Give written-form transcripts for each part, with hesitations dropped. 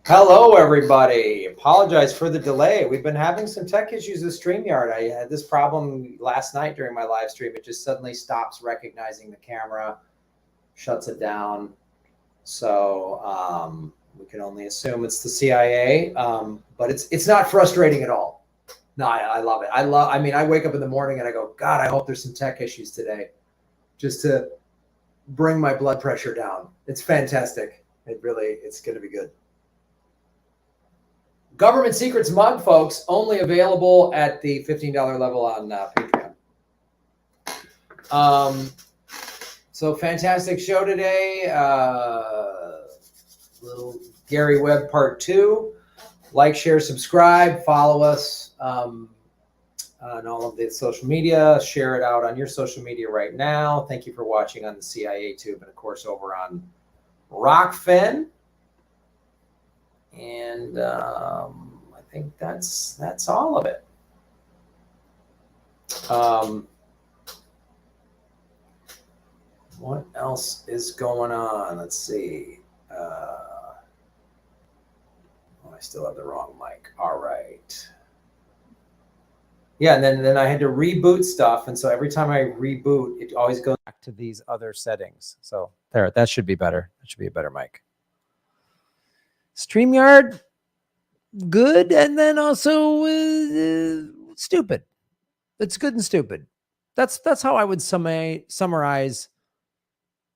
Hello, everybody. Apologize for the delay. We've been having some tech issues with StreamYard. I had this problem last night during my live stream. It just suddenly stops recognizing the camera, shuts it down. So we can only assume it's the CIA, but it's not frustrating at all. No, I love it. I mean, I wake up in the morning and I go, God, I hope there's some tech issues today, just to bring my blood pressure down. It's fantastic. It's going to be good. Government Secrets mug, folks, only available at the $15 level on Patreon. So fantastic show today. Little Gary Webb part 2. Like, share, subscribe, follow us on all of the social media. Share it out on your social media right now. Thank you for watching on the CIA Tube and, of course, over on Rockfin. And I think that's all of it. What else is going on? Let's see. I still have the wrong mic. All right. Yeah, and then I had to reboot stuff, and so every time I reboot, it always goes back to these other settings. So there, that should be better. That should be a better mic. StreamYard, good, and then also stupid. It's good and stupid. That's how I would summarize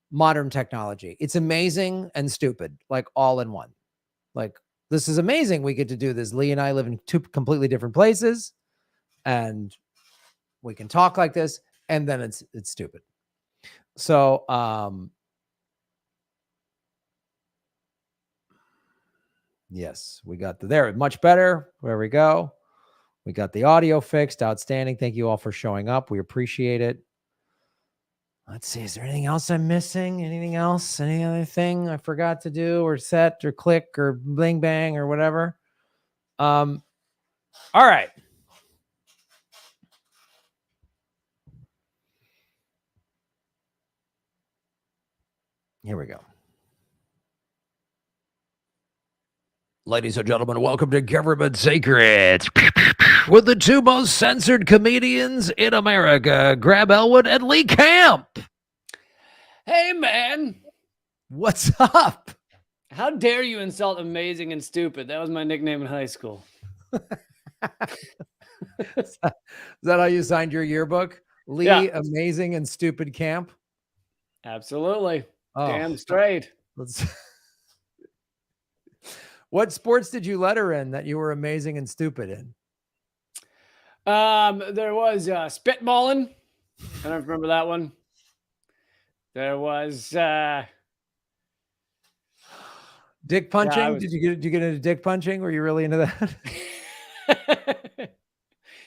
modern technology. It's amazing and stupid, like all in one. Like, this is amazing. We get to do this. Lee and I live in 2 completely different places, and we can talk like this, and then it's stupid. So yes, we got there. Much better. There we go. We got the audio fixed. Outstanding. Thank you all for showing up. We appreciate it. Let's see. Is there anything else I'm missing? Anything else? Any other thing I forgot to do or set or click or bling bang or whatever? All right. Here we go. Ladies and gentlemen, welcome to Government Secrets with the 2 most censored comedians in America, Graham Elwood and Lee Camp. Hey, man. What's up? How dare you insult amazing and stupid? That was my nickname in high school. Is that how you signed your yearbook? Lee, yeah. Amazing and Stupid Camp? Absolutely. Oh, damn straight. What sports did you letter in that you were amazing and stupid in? There was spitballing. I don't remember that one. There was dick punching. Did you get into dick punching? Were you really into that?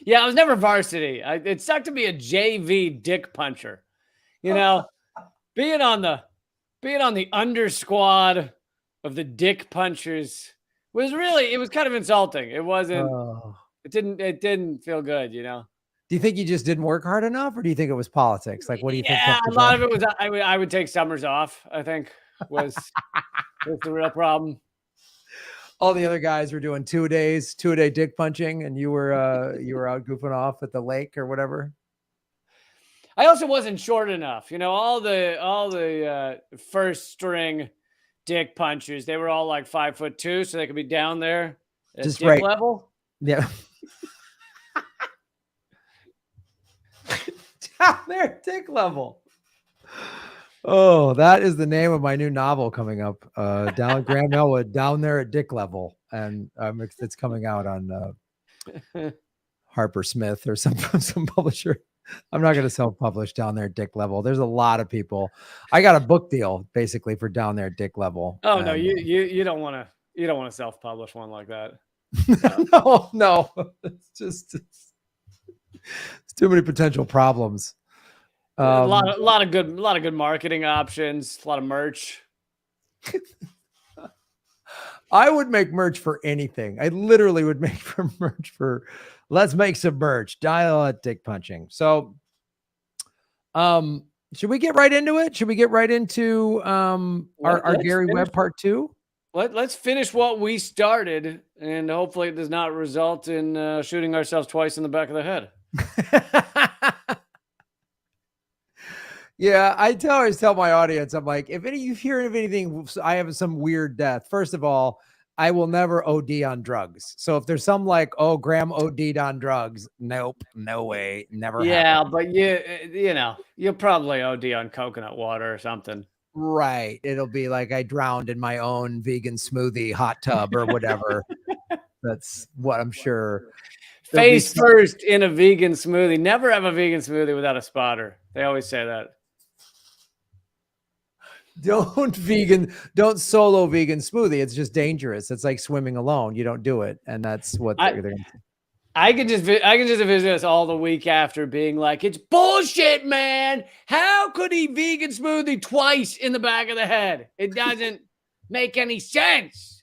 Yeah, I was never varsity. It sucked to be a JV dick puncher. You know, being on the under squad of the dick punchers was really, it was kind of insulting. It wasn't. It didn't feel good. You know. Do you think you just didn't work hard enough, or do you think it was politics? Like, what do you think? Yeah, a lot of it was I would take summers off. I think was the real problem. All the other guys were doing 2-a-day dick punching, and you were out goofing off at the lake or whatever. I also wasn't short enough. You know, all the first string dick punchers, they were all like 5'2", so they could be down there at just dick right level. Yeah. Down there at dick level. Oh, that is the name of my new novel coming up. Graham Elwood, Down There at Dick Level, and it's coming out on Harper Smith or some publisher. I'm not going to self-publish Down There at Dick Level. There's a lot of people. I got a book deal basically for Down There at Dick Level. Oh no, you don't want to self-publish one like that. No, it's too many potential problems. A lot of good marketing options, a lot of merch. I would make merch for anything. I literally would make merch for. Let's make some merch. Dial at dick punching. So, should we get right into it? Should we get right into our Gary Webb part 2? let's finish what we started, and hopefully it does not result in shooting ourselves twice in the back of the head. Yeah, always tell my audience, I'm like, if any you hear of anything, I have some weird death. First of all, I will never OD on drugs. So if there's some like, oh, Graham OD'd on drugs, nope, no way, never Yeah, happened. but you'll probably OD on coconut water or something. Right. It'll be like I drowned in my own vegan smoothie hot tub or whatever. That's what I'm sure. There'll be Face first in a vegan smoothie. Never have a vegan smoothie without a spotter. They always say that. Don't solo vegan smoothie. It's just dangerous. It's like swimming alone. You don't do it. And that's what they're going to. I can just visit us all the week after being like, it's bullshit, man. How could he vegan smoothie twice in the back of the head? It doesn't make any sense.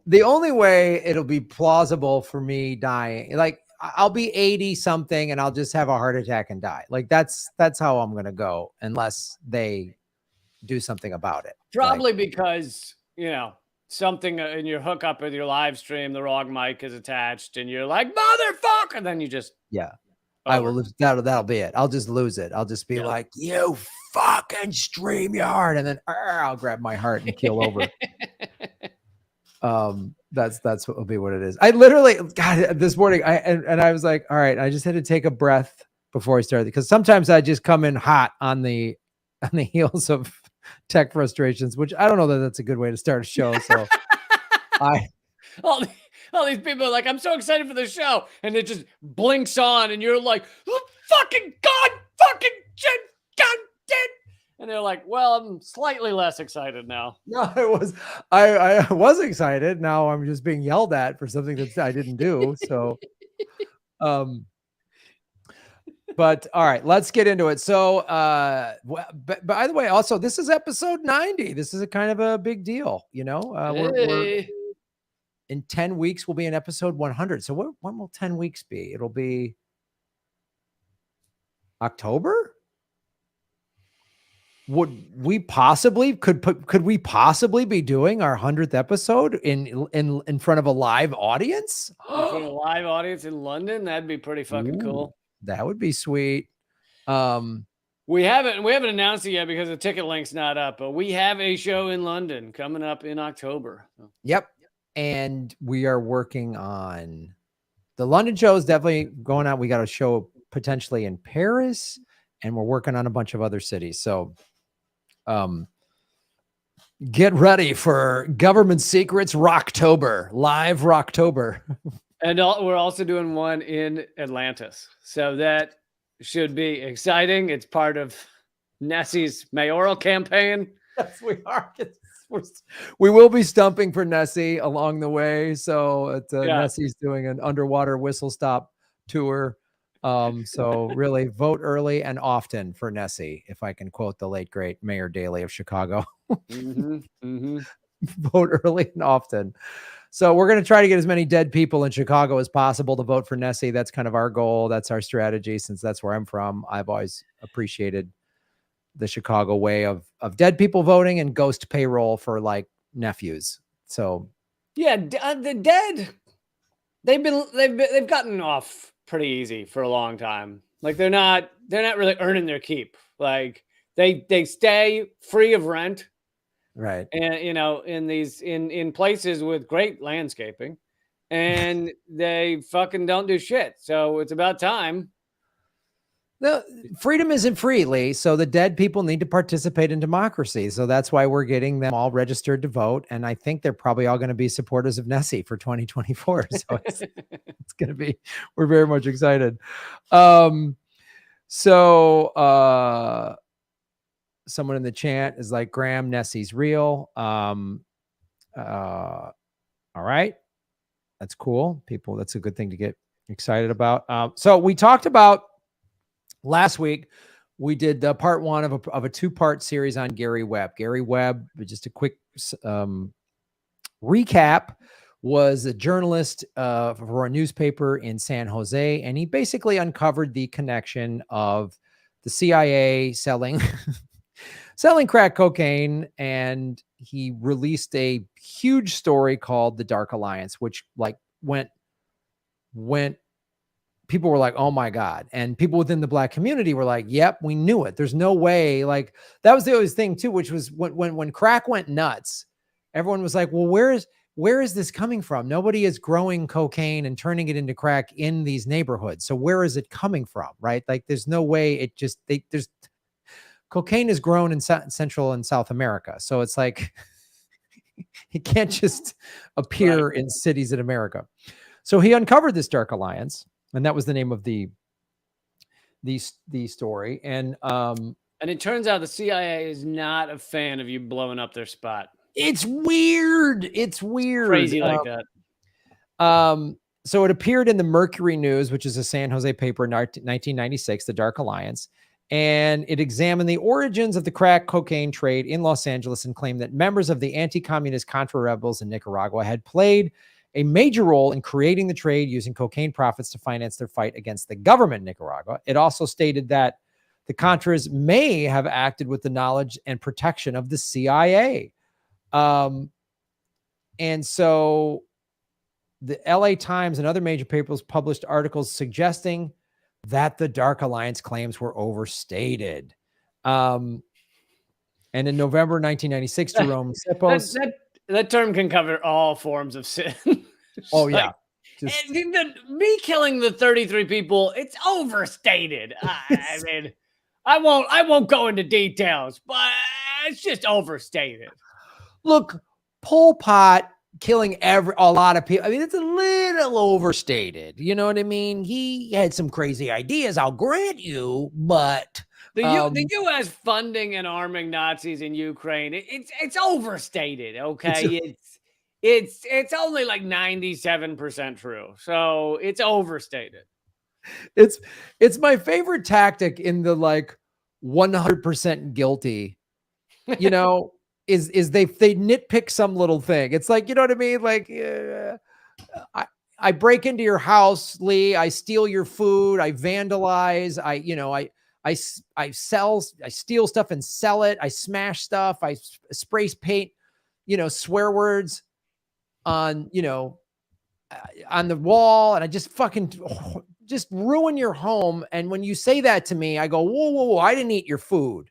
The only way it'll be plausible for me dying, like I'll be 80 something and I'll just have a heart attack and die. Like that's how I'm going to go unless they do something about it. Probably because, something in your hookup with your live stream, the wrong mic is attached and you're like, motherfucker. And then you just, I will lose. That'll be it. I'll just lose it. I'll just be like, you fucking StreamYard. And then I'll grab my heart and keel over. That's what will be what it is. I literally, God, this morning I was like, all right, I just had to take a breath before I started because sometimes I just come in hot on the heels of tech frustrations, which I don't know that that's a good way to start a show. So all these people are like, I'm so excited for the show. And it just blinks on and you're like, oh, fucking God, fucking shit, God damn. And they're like, well, I'm slightly less excited now. No, I was excited. Now I'm just being yelled at for something that I didn't do. So, but all right, let's get into it. So, but by the way, also this is episode 90. This is a kind of a big deal, we're in 10 weeks we'll be in episode 100. So when will 10 weeks be? It'll be October. Would we possibly could we possibly be doing our 100th episode in front of a live audience? In front of a live audience in London? That'd be pretty fucking cool. That would be sweet. We haven't announced it yet because the ticket link's not up, but we have a show in London coming up in October. Yep. And we are working on the London show is definitely going on. We got a show potentially in Paris, and we're working on a bunch of other cities. So get ready for Government Secrets Rocktober, live Rocktober. And we're also doing one in Atlantis. So that should be exciting. It's part of Nessie's mayoral campaign. Yes, we are. We will be stumping for Nessie along the way. So Nessie's doing an underwater whistle stop tour. So really vote early and often for Nessie, if I can quote the late, great Mayor Daley of Chicago. Vote early and often. So we're going to try to get as many dead people in Chicago as possible to vote for Nessie. That's kind of our goal. That's our strategy. Since that's where I'm from, I've always appreciated the Chicago way of dead people voting and ghost payroll for like nephews. So yeah, the dead, they've gotten off pretty easy for a long time. Like they're not really earning their keep. Like they stay free of rent. Right. And in places with great landscaping, and they fucking don't do shit. So it's about time. No, freedom isn't free, Lee. So the dead people need to participate in democracy. So that's why we're getting them all registered to vote. And I think they're probably all going to be supporters of Nessie for 2024. So it's going to be, we're very much excited. Someone in the chat is like, Graham, Nessie's real. All right. That's cool. People, that's a good thing to get excited about. So we talked about last week, we did the part one of a two-part series on Gary Webb. Gary Webb, just a quick recap, was a journalist for a newspaper in San Jose, and he basically uncovered the connection of the CIA selling crack cocaine, and he released a huge story called The Dark Alliance, which like went people were like, oh my God. And people within the Black community were like, yep, we knew it. There's no way. Like that was the other thing too, which was when crack went nuts, everyone was like, well, where is this coming from? Nobody is growing cocaine and turning it into crack in these neighborhoods. So where is it coming from? Right? Like there's no way it just, there's cocaine is grown in Central and South America. So it's like, it can't just appear in cities in America. So he uncovered this Dark Alliance, and that was the name of the story. And it turns out the CIA is not a fan of you blowing up their spot. It's weird. It's weird. Crazy like that. So it appeared in the Mercury News, which is a San Jose paper in 1996, The Dark Alliance. And it examined the origins of the crack cocaine trade in Los Angeles and claimed that members of the anti-communist Contra rebels in Nicaragua had played a major role in creating the trade, using cocaine profits to finance their fight against the government in Nicaragua. It also stated that the Contras may have acted with the knowledge and protection of the CIA. And so the LA Times and other major papers published articles suggesting that the Dark Alliance claims were overstated. And in November 1996, Jerome Ceppos... That term can cover all forms of sin. Oh, yeah. Me killing the 33 people, it's overstated. I mean, I won't go into details, but it's just overstated. Look, Pol Pot killing a lot of people. I mean, it's a little overstated. You know what I mean? He had some crazy ideas, I'll grant you, but the U.S. funding and arming Nazis in Ukraine, it's overstated. Okay, it's only like 97% true, so it's overstated. It's my favorite tactic in the like 100% guilty. You know. Is they nitpick some little thing. It's like, you know what I mean? Like, I break into your house, Lee. I steal your food. I vandalize. I steal stuff and sell it. I smash stuff. I spray paint, swear words on, on the wall. And I just fucking just ruin your home. And when you say that to me, I go, whoa, I didn't eat your food.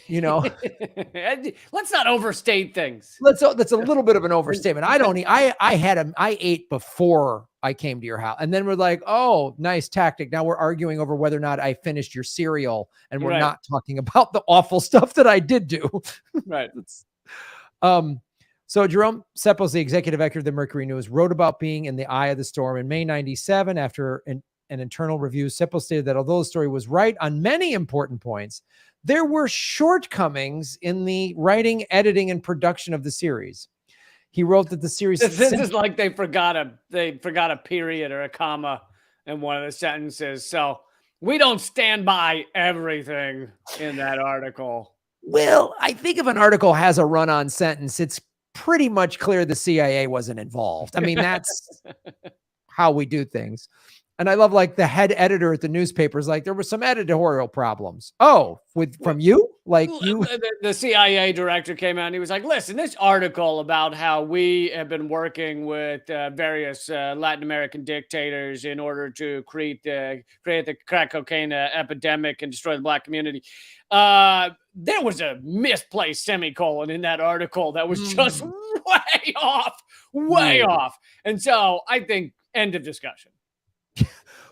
Let's not overstate things. That's a little bit of an overstatement. I ate before I came to your house, and then we're like, oh, nice tactic. Now we're arguing over whether or not I finished your cereal, and we're not talking about the awful stuff that I did do. Right. So Jerome Ceppos, the executive editor of the Mercury News, wrote about being in the eye of the storm in May 97. After an internal review, Ceppos stated that although the story was right on many important points, there were shortcomings in the writing, editing, and production of the series. He wrote that the series... This is like they forgot a period or a comma in one of the sentences. So we don't stand by everything in that article. Well, I think if an article has a run-on sentence, it's pretty much clear the CIA wasn't involved. I mean, that's how we do things. And I love like the head editor at the newspaper is like, there were some editorial problems. Oh, from you? Like you? The CIA director came out and he was like, listen, this article about how we have been working with various Latin American dictators in order to create the crack cocaine epidemic and destroy the Black community. There was a misplaced semicolon in that article that was just way off. And so I think end of discussion.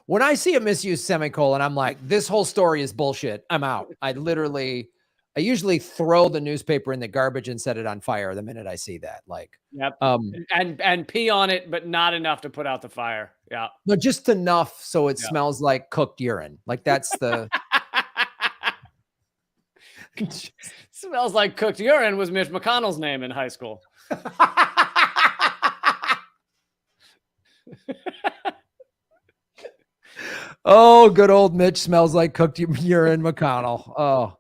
When I see a misused semicolon, I'm like, this whole story is bullshit. I'm out. I usually throw the newspaper in the garbage and set it on fire the minute I see that. Like, yep. And pee on it, but not enough to put out the fire. Yeah. No, just enough so it smells like cooked urine. Like that's the smells like cooked urine was Mitch McConnell's name in high school. Oh, good old Mitch smells like cooked urine, McConnell. Oh,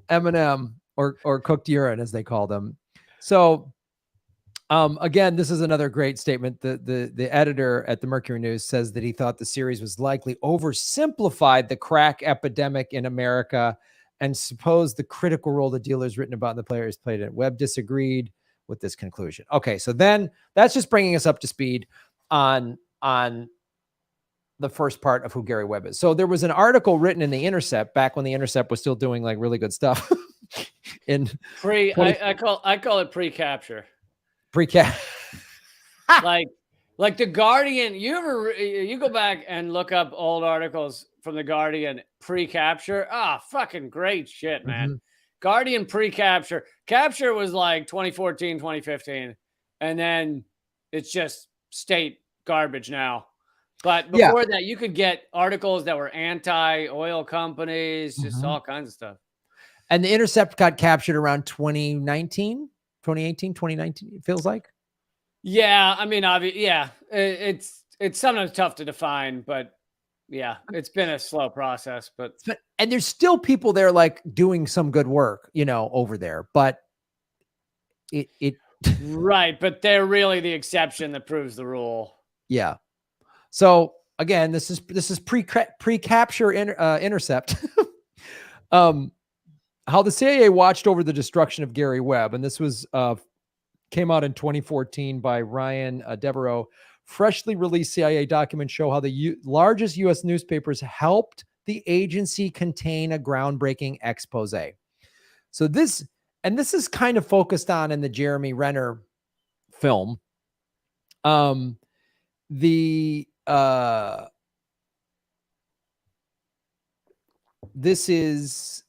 Eminem or cooked urine, as they call them. So, again, this is another great statement. The editor at the Mercury News says that he thought the series was likely oversimplified the crack epidemic in America and suppose the critical role the dealers written about the players played in it. Webb disagreed with this conclusion. Okay, so then that's just bringing us up to speed on the first part of who Gary Webb is. So there was an article written in The Intercept back when The Intercept was still doing like really good stuff. in I call it pre-capture. Pre-cap. like the Guardian. You go back and look up old articles from the Guardian pre-capture. Fucking great shit, man. Mm-hmm. Guardian pre-capture. Capture was like 2014, 2015. And then it's just state garbage now. But before that, you could get articles that were anti-oil companies, just all kinds of stuff. And The Intercept got captured around 2019, 2018, 2019, it feels like. Yeah, I mean, it's sometimes tough to define, but yeah, it's been a slow process. And there's still people there like doing some good work, over there. But it right, but they're really the exception that proves the rule. Yeah. So again, this is pre-capture Intercept. How the CIA watched over the destruction of Gary Webb, and this was came out in 2014 by Ryan Devereaux. Freshly released CIA documents show how the largest U.S. newspapers helped the agency contain a groundbreaking expose. So this is kind of focused on in the Jeremy Renner film. This is,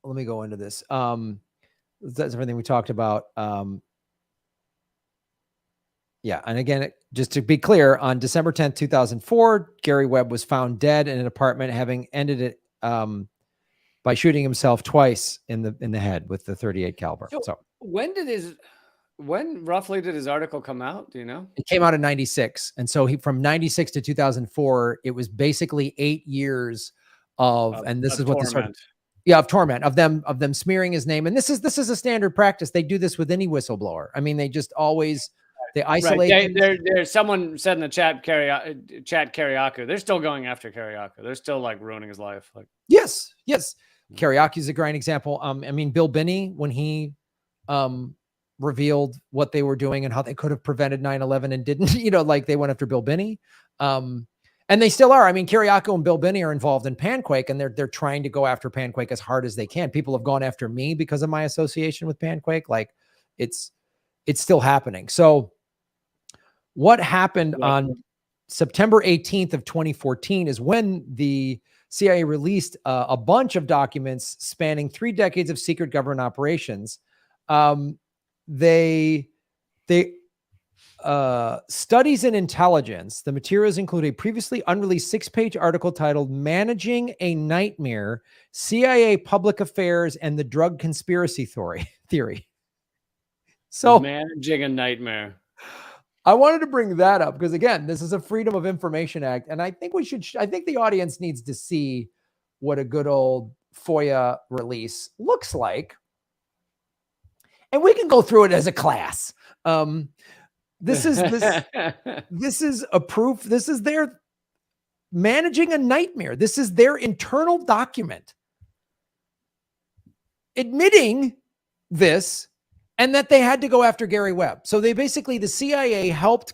let me go into this. That's everything we talked about. Yeah. And again, just to be clear, on December 10th, 2004, Gary Webb was found dead in an apartment, having ended it by shooting himself twice in the head with the .38 caliber. So when roughly did his article come out? Do you know? It came out in 96. And so from 96 to 2004, it was basically 8 years of torment. Of torment, of them smearing his name. And this is a standard practice. They do this with any whistleblower. I mean, they just always, they isolate. Right. There's someone said in the chat Kiriakou. They're still going after Kiriakou. They're still like ruining his life. Like, yes. Kiriakou is a great example. I mean, Bill Binney, when he revealed what they were doing and how they could have prevented 9/11 and didn't, like they went after Bill Binney. And they still are. I mean, Kiriakou and Bill Binney are involved in Panquake, and they're trying to go after Panquake as hard as they can. People have gone after me because of my association with Panquake. Like it's still happening. So what happened on September 18th of 2014 is when the CIA released a bunch of documents spanning 3 decades of secret government operations. Studies in Intelligence. The materials include a previously unreleased 6-page article titled "Managing a Nightmare: CIA Public Affairs and the Drug Conspiracy Theory." So, managing a nightmare. I wanted to bring that up because, again, this is a Freedom of Information Act, and I think I think the audience needs to see what a good old FOIA release looks like, and we can go through it as a class. This is a proof. This is their managing a nightmare. This is their internal document admitting this and that they had to go after Gary Webb. So the CIA helped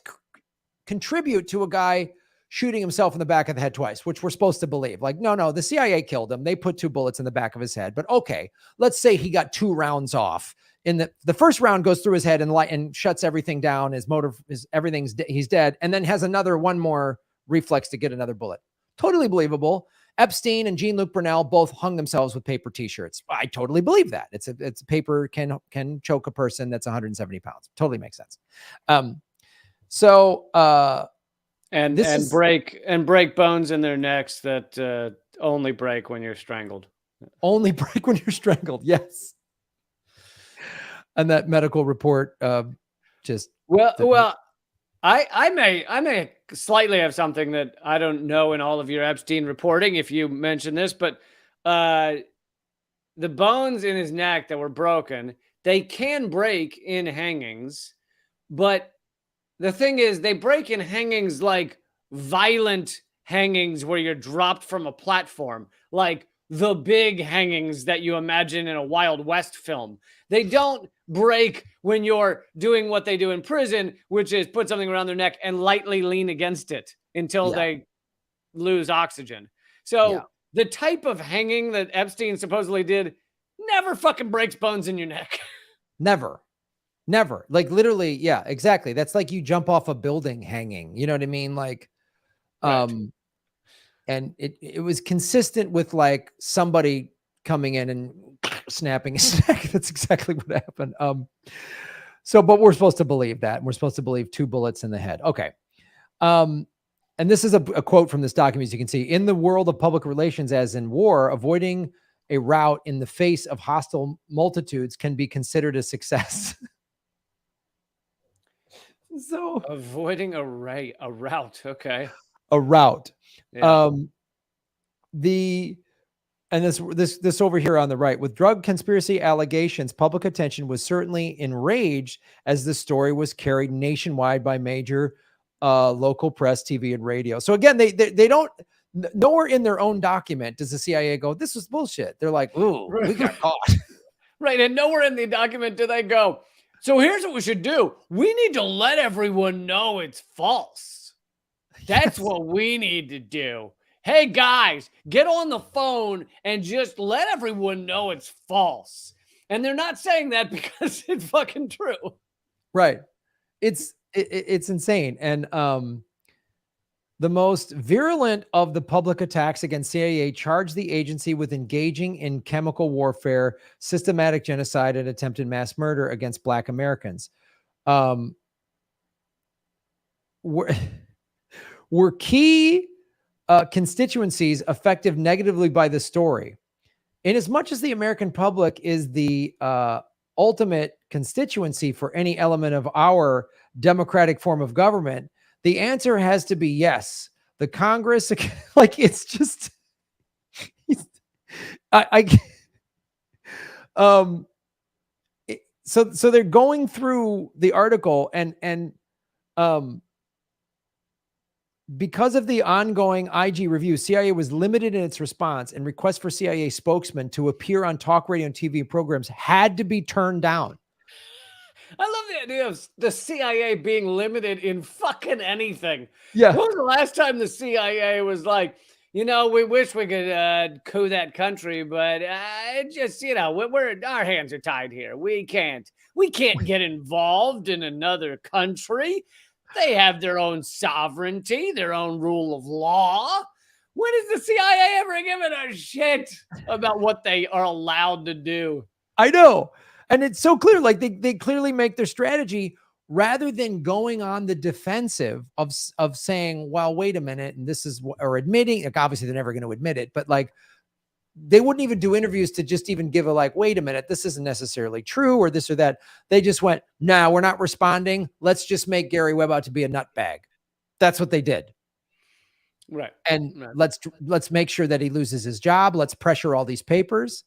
contribute to a guy shooting himself in the back of the head twice, which we're supposed to believe. Like, no, the CIA killed him. They put 2 bullets in the back of his head. But okay, let's say he got 2 rounds off. In the first round goes through his head and shuts everything down. His motor is he's dead, and then has one more reflex to get another bullet. Totally believable. Epstein and Jean-Luc Brunel both hung themselves with paper T-shirts. I totally believe that. It's paper can choke a person that's 170 pounds. Totally makes sense. Break bones in their necks that only break when you're strangled. Only break when you're strangled. Yes. And that medical report, I may slightly have something that I don't know in all of your Epstein reporting, if you mention this, but the bones in his neck that were broken, they can break in hangings, but the thing is, they break in hangings like violent hangings where you're dropped from a platform, like the big hangings that you imagine in a Wild West film. They don't break when you're doing what they do in prison, which is put something around their neck and lightly lean against it until Yeah. they lose oxygen. Yeah. So the type of hanging that Epstein supposedly did never fucking breaks bones in your neck. Never. Never. Like literally, yeah, exactly. That's like you jump off a building hanging. You know what I mean? Like, Right. and it was consistent with like somebody coming in and snapping his neck. That's exactly what happened. So, but we're supposed to believe that. We're supposed to believe 2 bullets in the head. Okay. And this is a quote from this document, as you can see. In the world of public relations, as in war, avoiding a rout in the face of hostile multitudes can be considered a success. So Avoiding a route. Okay. a rout. Yeah. And this over here on the right, with drug conspiracy allegations, public attention was certainly enraged as the story was carried nationwide by major local press, TV, and radio. So again, they don't, nowhere in their own document does the CIA go, this was bullshit. They're like, ooh, we got caught. Right. And nowhere in the document do they go, so here's what we should do. We need to let everyone know it's false. That's what we need to do. Hey, guys, get on the phone and just let everyone know it's false. And they're not saying that because it's fucking true. Right. It's insane. And the most virulent of the public attacks against CIA charged the agency with engaging in chemical warfare, systematic genocide, and attempted mass murder against Black Americans. Were key constituencies affected negatively by the story? Inasmuch as the American public is the ultimate constituency for any element of our democratic form of government, the answer has to be yes. The Congress, like it's just, so they're going through the article and because of the ongoing IG review, CIA was limited in its response, and requests for CIA spokesmen to appear on talk radio and TV programs had to be turned down. I love the idea of the CIA being limited in fucking anything. Yeah. When was the last time the CIA was like, you know, we wish we could coup that country, but just, you know, our hands are tied here. We can't get involved in another country. They have their own sovereignty, their own rule of law. When has the CIA ever given a shit about what they are allowed to do? I know. And it's so clear, like they clearly make their strategy rather than going on the defensive of saying, well, wait a minute, and this is, or admitting, like obviously they're never going to admit it, but like they wouldn't even do interviews to just even give a like, wait a minute, this isn't necessarily true or this or that. They just went, no, we're not responding. Let's just make Gary Webb out to be a nutbag. That's what they did. Right. And let's make sure that he loses his job. Let's pressure all these papers.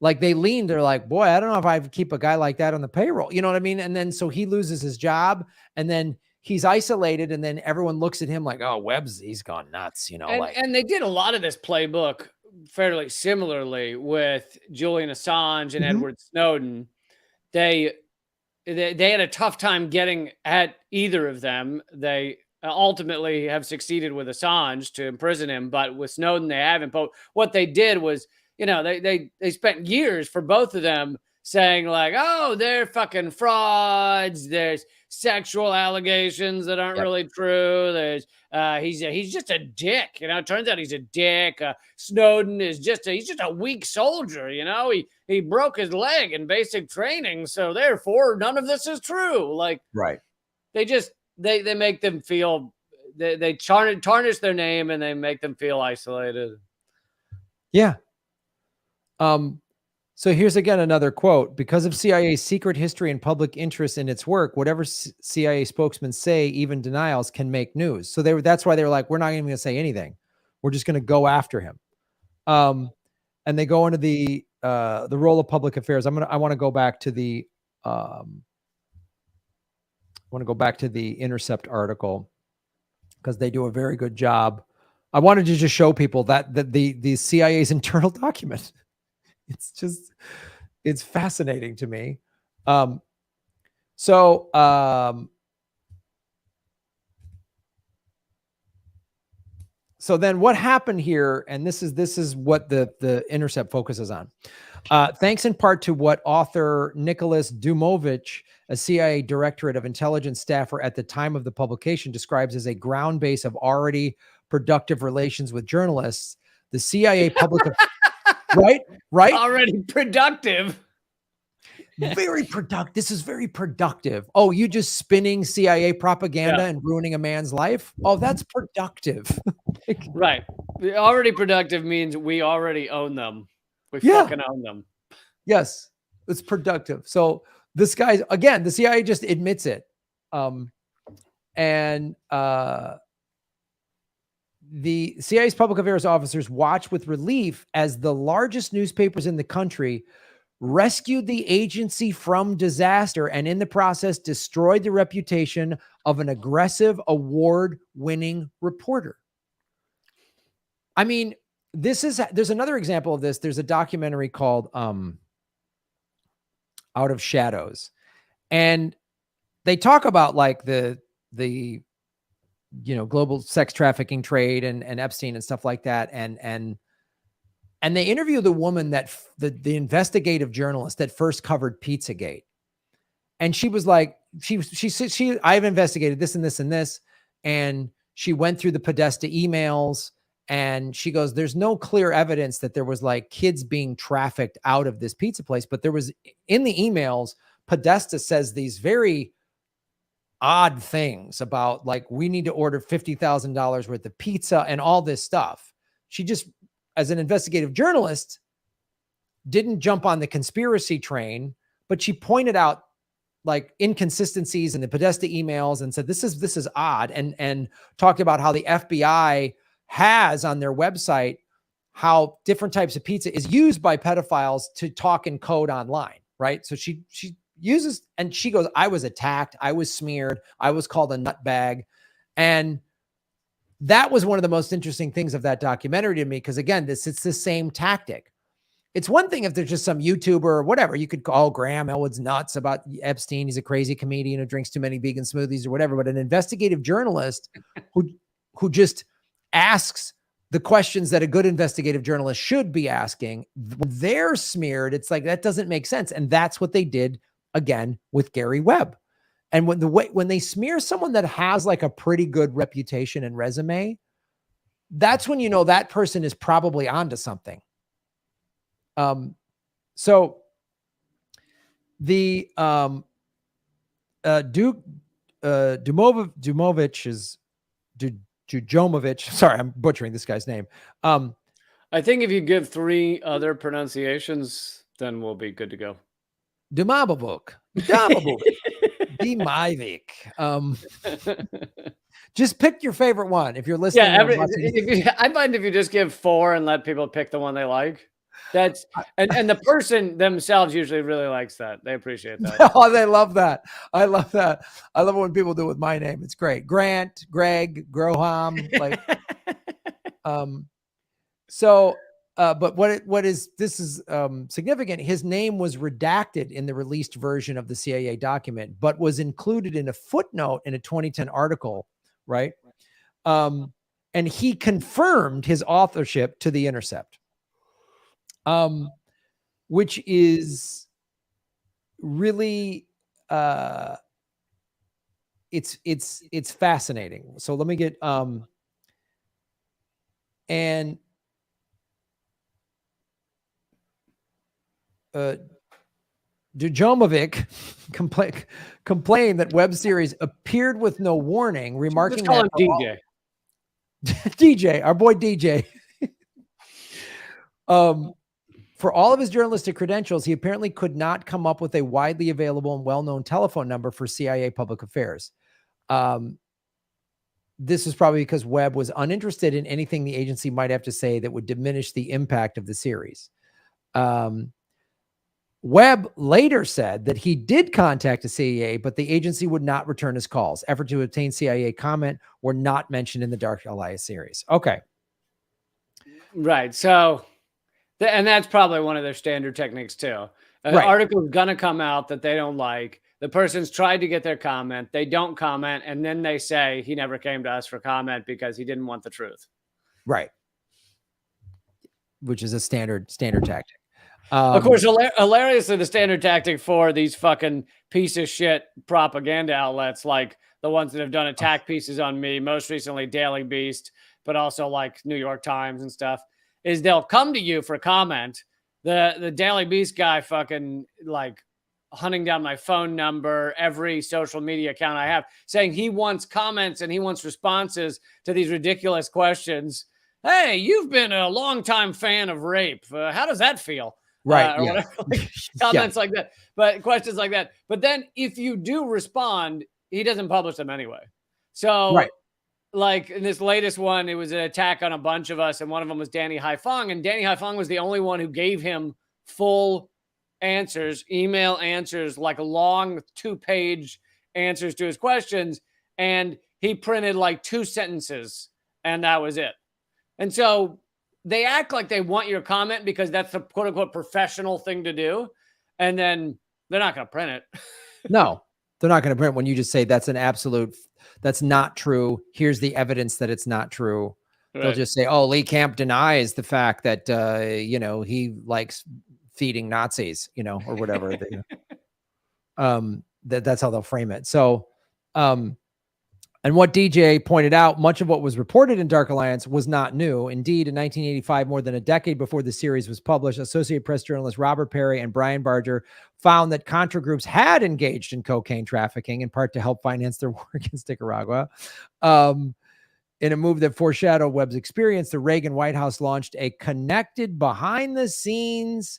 Like they leaned, they're like, boy, I don't know if I keep a guy like that on the payroll. You know what I mean? And then so he loses his job and then he's isolated. And then everyone looks at him like, oh, Webb's, he's gone nuts, you know. And they did a lot of this playbook fairly similarly with Julian Assange and Edward Snowden. They had a tough time getting at either of them. They ultimately have succeeded with Assange to imprison him, but with Snowden, they haven't. But what they did was, you know, they spent years for both of them saying like, oh, they're fucking frauds. There's sexual allegations that aren't really true. There's he's just a dick. You know, it turns out he's a dick. Snowden is he's just a weak soldier. You know, he broke his leg in basic training, so therefore none of this is true. Like, right? They just they make them feel they tarnish their name and they make them feel isolated. Yeah. So here's again another quote. Because of CIA's secret history and public interest in its work, whatever CIA spokesmen say, even denials, can make news. So that's why they were like, we're not even going to say anything. We're just going to go after him. And they go into the role of public affairs. I want to go back to the Intercept article because they do a very good job I wanted to just show people that the CIA's internal document. It's fascinating to me. So then what happened here, and this is what the Intercept focuses on. Thanks in part to what author Nicholas Dumovich, a CIA Directorate of Intelligence staffer at the time of the publication, describes as a ground base of already productive relations with journalists, the CIA public, right? Already productive. Very productive. This is very productive. Oh, you just spinning CIA propaganda and ruining a man's life? Oh, that's productive. Right. Already productive means we already own them. We fucking own them. Yes, it's productive. So this guy, again, the CIA just admits it. The CIA's public affairs officers watched with relief as the largest newspapers in the country rescued the agency from disaster and in the process destroyed the reputation of an aggressive, award-winning reporter. I mean, there's another example of this. There's a documentary called Out of Shadows, and they talk about like the global sex trafficking trade and Epstein and stuff like that, and they interview the woman that the investigative journalist that first covered Pizzagate. And she was like, I've investigated this and this and this. And she went through the Podesta emails and she goes, there's no clear evidence that there was like kids being trafficked out of this pizza place. But there was in the emails, Podesta says these very odd things about like, we need to order $50,000 worth of pizza and all this stuff. She just, as an investigative journalist, didn't jump on the conspiracy train, but she pointed out like inconsistencies in the Podesta emails and said, this is odd. And talked about how the FBI has on their website, how different types of pizza is used by pedophiles to talk and code online. Right. So she uses, and she goes, I was attacked. I was smeared. I was called a nutbag. And that was one of the most interesting things of that documentary to me. Cause again, it's the same tactic. It's one thing if there's just some YouTuber or whatever, you could call Graham Elwood's nuts about Epstein. He's a crazy comedian who drinks too many vegan smoothies or whatever, but an investigative journalist who just asks the questions that a good investigative journalist should be asking, they're smeared. It's like, that doesn't make sense. And that's what they did again with Gary Webb. And when they smear someone that has like a pretty good reputation and resume, that's when you know that person is probably onto something. So the Dujomovich, sorry, I'm butchering this guy's name. I think if you give 3 other pronunciations, then we'll be good to go. Dumabovuk. Dimivik. Just pick your favorite one if you're listening. Yeah, I find if you just give 4 and let people pick the one they like, that's and the person themselves usually really likes that. They appreciate that. Oh, they love that. I love that. I love it when people do it with my name. It's great. Grant, Greg, Groham, like but this is significant. His name was redacted in the released version of the CIA document, but was included in a footnote in a 2010 article, right? And he confirmed his authorship to The Intercept, which is really it's fascinating. So let me get and Dujomovic complained that web series appeared with no warning, remarking that DJ. DJ, our boy DJ. For all of his journalistic credentials, he apparently could not come up with a widely available and well-known telephone number for CIA public affairs. This is probably because Webb was uninterested in anything the agency might have to say that would diminish the impact of the series. Webb later said that he did contact the CIA, but the agency would not return his calls. Effort to obtain CIA comment were not mentioned in the Dark Alliance series. Okay. Right. So, and that's probably one of their standard techniques too. An Right. article's gonna come out that they don't like. The person's tried to get their comment. They don't comment, and then they say he never came to us for comment because he didn't want the truth. Right. Which is a standard tactic. Of course, hilariously, the standard tactic for these fucking piece of shit propaganda outlets, like the ones that have done attack pieces on me, most recently Daily Beast, but also like New York Times and stuff, is they'll come to you for comment. The Daily Beast guy fucking like hunting down my phone number, every social media account I have, saying he wants comments and he wants responses to these ridiculous questions. Hey, you've been a longtime fan of rape. How does that feel? Right. Or Yeah. whatever, like, comments like that, but questions like that. But then if you do respond, he doesn't publish them anyway. So, Right. like in this latest one, it was an attack on a bunch of us, and one of them was Danny Haifong, and Danny Haifong was the only one who gave him full answers, email answers, like long 2-page answers to his questions, and he printed like 2 sentences, and that was it. And so they act like they want your comment because that's the quote unquote professional thing to do. And then they're not going to print it. No, they're not going to print when you just say that's not true. Here's the evidence that it's not true. Right. They'll just say, oh, Lee Camp denies the fact that, he likes feeding Nazis, or whatever. That's how they'll frame it. So, and what DJ pointed out, much of what was reported in Dark Alliance was not new. Indeed, in 1985, more than a decade before the series was published, Associated Press journalists Robert Perry and Brian Barger found that Contra groups had engaged in cocaine trafficking, in part to help finance their war against Nicaragua. In a move that foreshadowed Webb's experience, the Reagan White House launched a concerted behind-the-scenes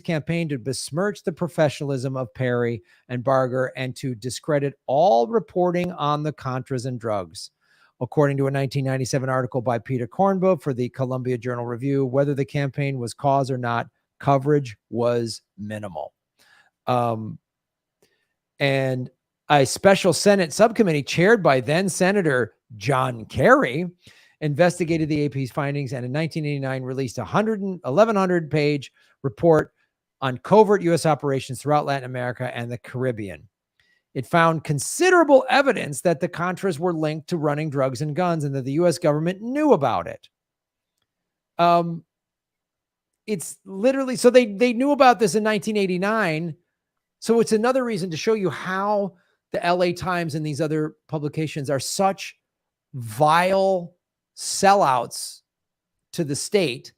campaign to besmirch the professionalism of Perry and Barger and to discredit all reporting on the Contras and drugs. According to a 1997 article by Peter Kornbuch for the Columbia Journal Review, whether the campaign was cause or not, coverage was minimal. And a special Senate subcommittee chaired by then Senator John Kerry investigated the AP's findings, and in 1989 released a 1,100-page report on covert U.S. operations throughout Latin America and the Caribbean. It found considerable evidence that the Contras were linked to running drugs and guns and that the U.S. government knew about it. It's literally, so they knew about this in 1989. So it's another reason to show you how the LA Times and these other publications are such vile sellouts to the state,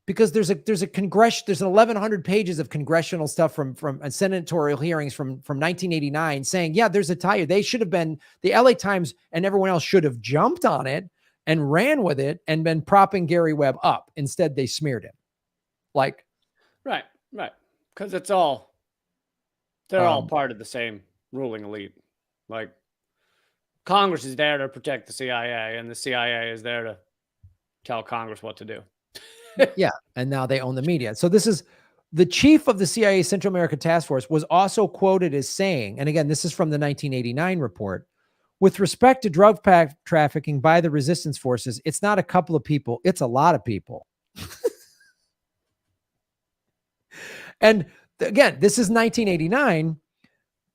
because there's 1,100 pages of congressional stuff from senatorial hearings from 1989 saying, yeah, there's a tie. They should have been, the LA Times and everyone else should have jumped on it and ran with it and been propping Gary Webb up. Instead, they smeared him. Like, right. Because they're all part of the same ruling elite. Like, Congress is there to protect the CIA, and the CIA is there to tell Congress what to do. Yeah. And now they own the media. So this is the chief of the CIA Central America Task Force was also quoted as saying, and again, this is from the 1989 report, with respect to drug trafficking by the resistance forces, it's not a couple of people, it's a lot of people. And again, this is 1989.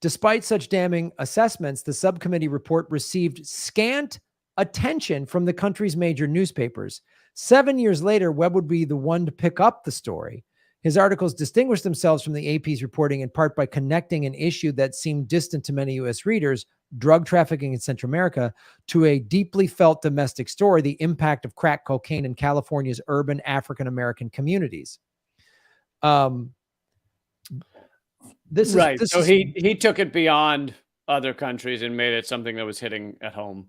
Despite such damning assessments, the subcommittee report received scant attention from the country's major newspapers. 7 years later, Webb would be the one to pick up the story. His articles distinguished themselves from the AP's reporting in part by connecting an issue that seemed distant to many U.S. readers, drug trafficking in Central America, to a deeply felt domestic story, the impact of crack cocaine in California's urban African-American communities. So he took it beyond other countries and made it something that was hitting at home.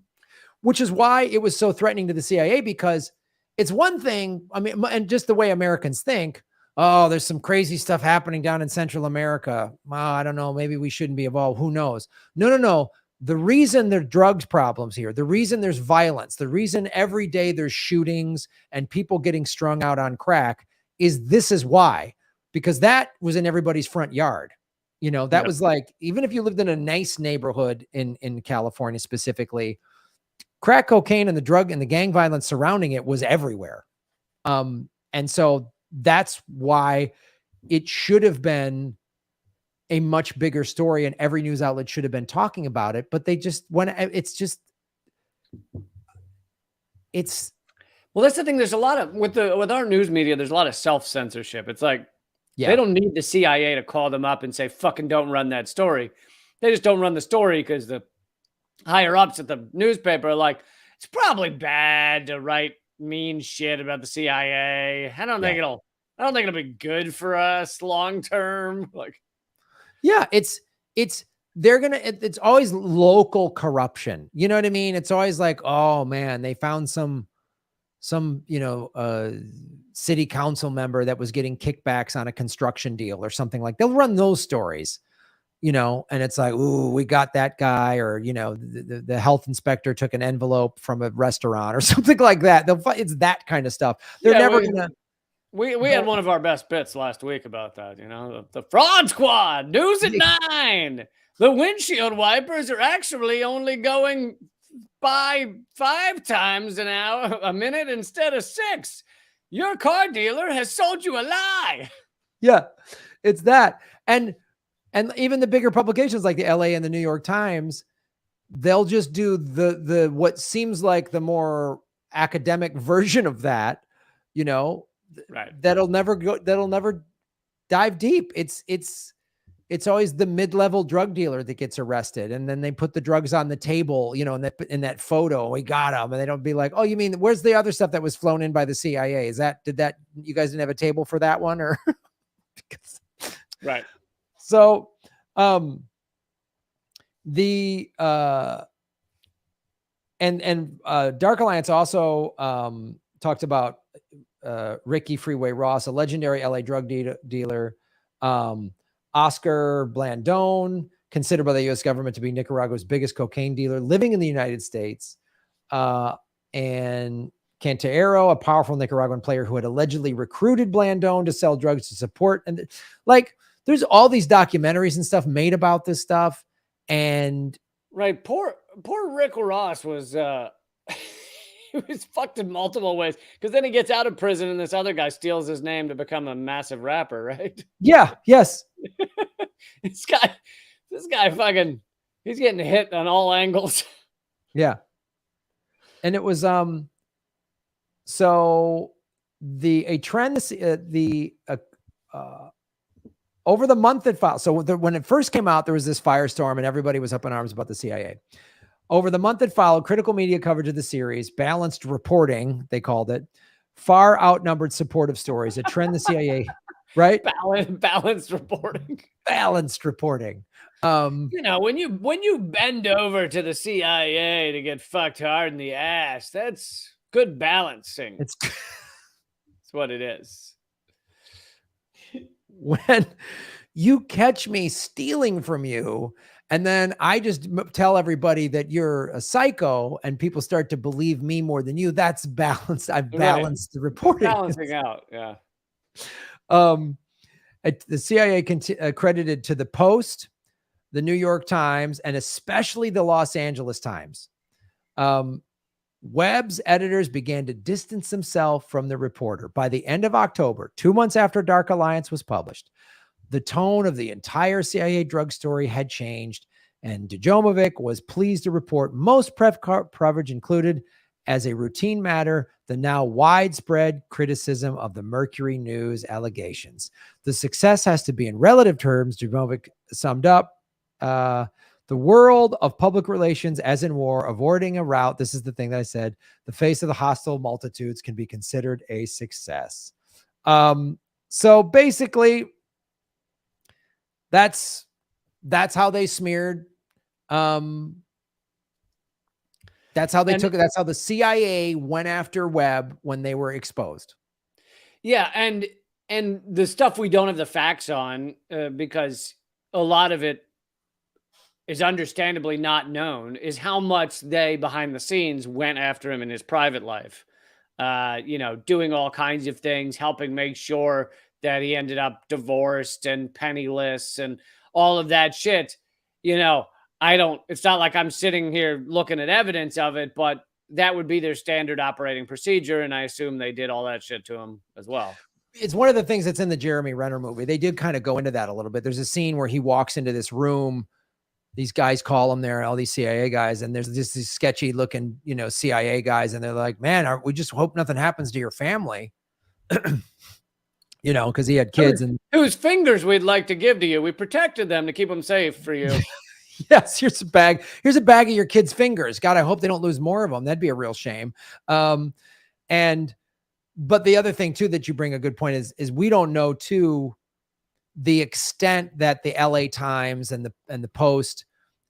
Which is why it was so threatening to the CIA, because it's one thing, I mean, and just the way Americans think, oh, there's some crazy stuff happening down in Central America. I don't know, maybe we shouldn't be involved. Who knows? No. The reason there's drugs problems here, the reason there's violence, the reason every day there's shootings and people getting strung out on crack this is why, because that was in everybody's front yard. That was like, even if you lived in a nice neighborhood in California specifically, crack cocaine and the drug and the gang violence surrounding it was everywhere. And so that's why it should have been a much bigger story and every news outlet should have been talking about it. But they just, when it's well, that's the thing. There's a lot of, with our news media, there's a lot of self-censorship. It's like, yeah, they don't need the CIA to call them up and say, fucking don't run that story. They just don't run the story because the higher ups at the newspaper are like, it's probably bad to write mean shit about the CIA. I don't think it'll be good for us long term. Like, yeah, it's always local corruption. You know what I mean? It's always like, oh man, they found some city council member that was getting kickbacks on a construction deal or something. Like, they'll run those stories, and it's like, ooh, we got that guy, or the health inspector took an envelope from a restaurant or something like that. It's that kind of stuff. They're never gonna. We had one of our best bits last week about that. The fraud squad, news at 9. The windshield wipers are actually only going by 5 times an hour, a minute instead of 6. Your car dealer has sold you a lie. Yeah, it's that. And even the bigger publications like the LA and the New York Times, they'll just do the what seems like the more academic version of that, right. That'll never dive deep. It's always the mid-level drug dealer that gets arrested, and then they put the drugs on the table, in that photo, we got them, and they don't be like, oh, you mean, where's the other stuff that was flown in by the CIA? You guys didn't have a table for that one, or right. So, Dark Alliance also talked about Ricky Freeway Ross, a legendary LA drug dealer. Oscar Blandón, considered by the U.S. government to be Nicaragua's biggest cocaine dealer, living in the United States. And Cantero, a powerful Nicaraguan player who had allegedly recruited Blandón to sell drugs to support. And there's all these documentaries and stuff made about this stuff. And right. Poor Rick Ross was, he was fucked in multiple ways, because then he gets out of prison and this other guy steals his name to become a massive rapper, right? Yeah. Yes. This guy fucking, he's getting hit on all angles. Yeah. And it was, so a trend, over the month that followed. So when it first came out, there was this firestorm and everybody was up in arms about the CIA. Over the month that followed, critical media coverage of the series, balanced reporting, they called it, far outnumbered supportive stories, a trend the CIA, right? Balanced reporting. Balanced reporting. When you bend over to the CIA to get fucked hard in the ass, that's good balancing. It's what it is. When you catch me stealing from you, and then I just tell everybody that you're a psycho, and people start to believe me more than you, that's balanced. I've balanced the reporting. Balancing out, yeah. The CIA credited to the Post, the New York Times, and especially the Los Angeles Times. Webb's editors began to distance themselves from the reporter. By the end of October, 2 months after Dark Alliance was published, the tone of the entire CIA drug story had changed, and Djomovic was pleased to report most press coverage included, as a routine matter, the now widespread criticism of the Mercury News allegations. The success has to be in relative terms, Djomovic summed up. The world of public relations, as in war, avoiding a rout, this is the thing that I said, the face of the hostile multitudes can be considered a success. So basically, that's how they smeared. That's how they took it. That's how the CIA went after Webb when they were exposed. Yeah, and the stuff we don't have the facts on, because a lot of it is understandably not known, is how much they behind the scenes went after him in his private life. Doing all kinds of things, helping make sure that he ended up divorced and penniless and all of that shit. it's not like I'm sitting here looking at evidence of it, but that would be their standard operating procedure. And I assume they did all that shit to him as well. It's one of the things that's in the Jeremy Renner movie. They did kind of go into that a little bit. There's a scene where he walks into this room. These guys call him there, all these CIA guys, and there's just these sketchy looking, CIA guys, and they're like, "Man, we just hope nothing happens to your family," because he had kids and whose fingers we'd like to give to you. We protected them to keep them safe for you. Yes, here's a bag. Here's a bag of your kids' fingers. God, I hope they don't lose more of them. That'd be a real shame. But the other thing too that you bring a good point is we don't know too the extent that the LA Times and the Post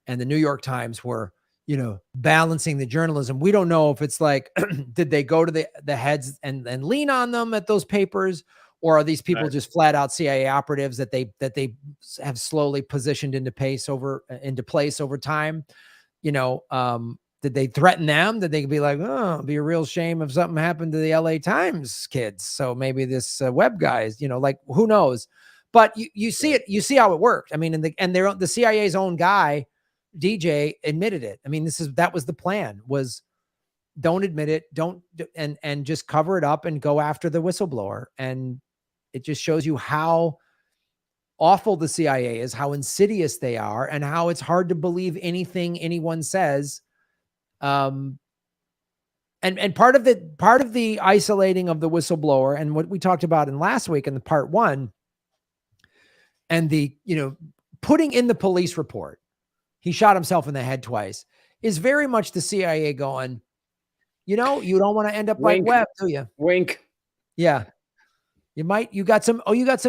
and the New York Times were, balancing the journalism. We don't know if it's like, did they go to the heads and lean on them at those papers, or are these people just flat out CIA operatives that they have slowly positioned into place over time? Did they threaten them? Did they be like, oh, it'd be a real shame if something happened to the LA Times kids? So maybe this web guys, like, who knows? But you see it, you see how it worked. I mean, the CIA's own guy, DJ, admitted it. I mean, that was the plan, was don't admit it, and just cover it up and go after the whistleblower. And it just shows you how awful the CIA is, how insidious they are, and how it's hard to believe anything anyone says. And part of the isolating of the whistleblower, and what we talked about in last week in the part 1, and the, putting in the police report, he shot himself in the head twice, is very much the CIA going, you don't want to end up like Webb, do you? Wink. Yeah. You got some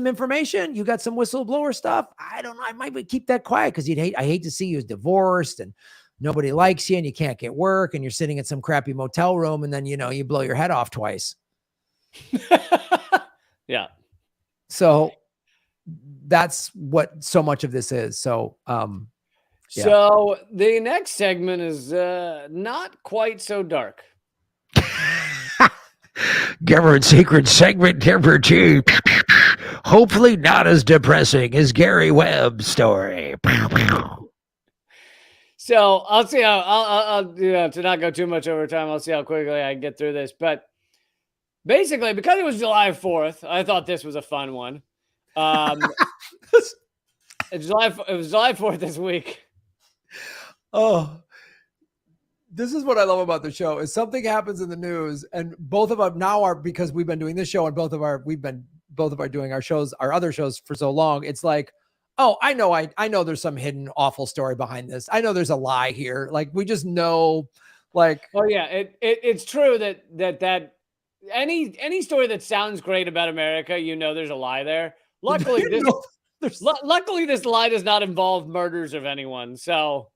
information. You got some whistleblower stuff. I don't know. I might keep that quiet because I hate to see you divorced and nobody likes you and you can't get work and you're sitting in some crappy motel room and then, you blow your head off twice. Yeah. So that's what so much of this is. So, yeah. So the next segment is not quite so dark. Government secret segment number 2. Hopefully not as depressing as Gary Webb's story. So I'll see how I'll to not go too much over time. I'll see how quickly I get through this. But basically, because it was July 4th, I thought this was a fun one. It was July 4th this week. Oh, this is what I love about the show is something happens in the news and both of us now are, because we've been doing this show and we've been doing our shows, our other shows for so long. It's like, oh, I know there's some hidden awful story behind this. I know there's a lie here. Like we just know, like, oh yeah, it's true that any story that sounds great about America, there's a lie there. Luckily, luckily this lie does not involve murders of anyone. So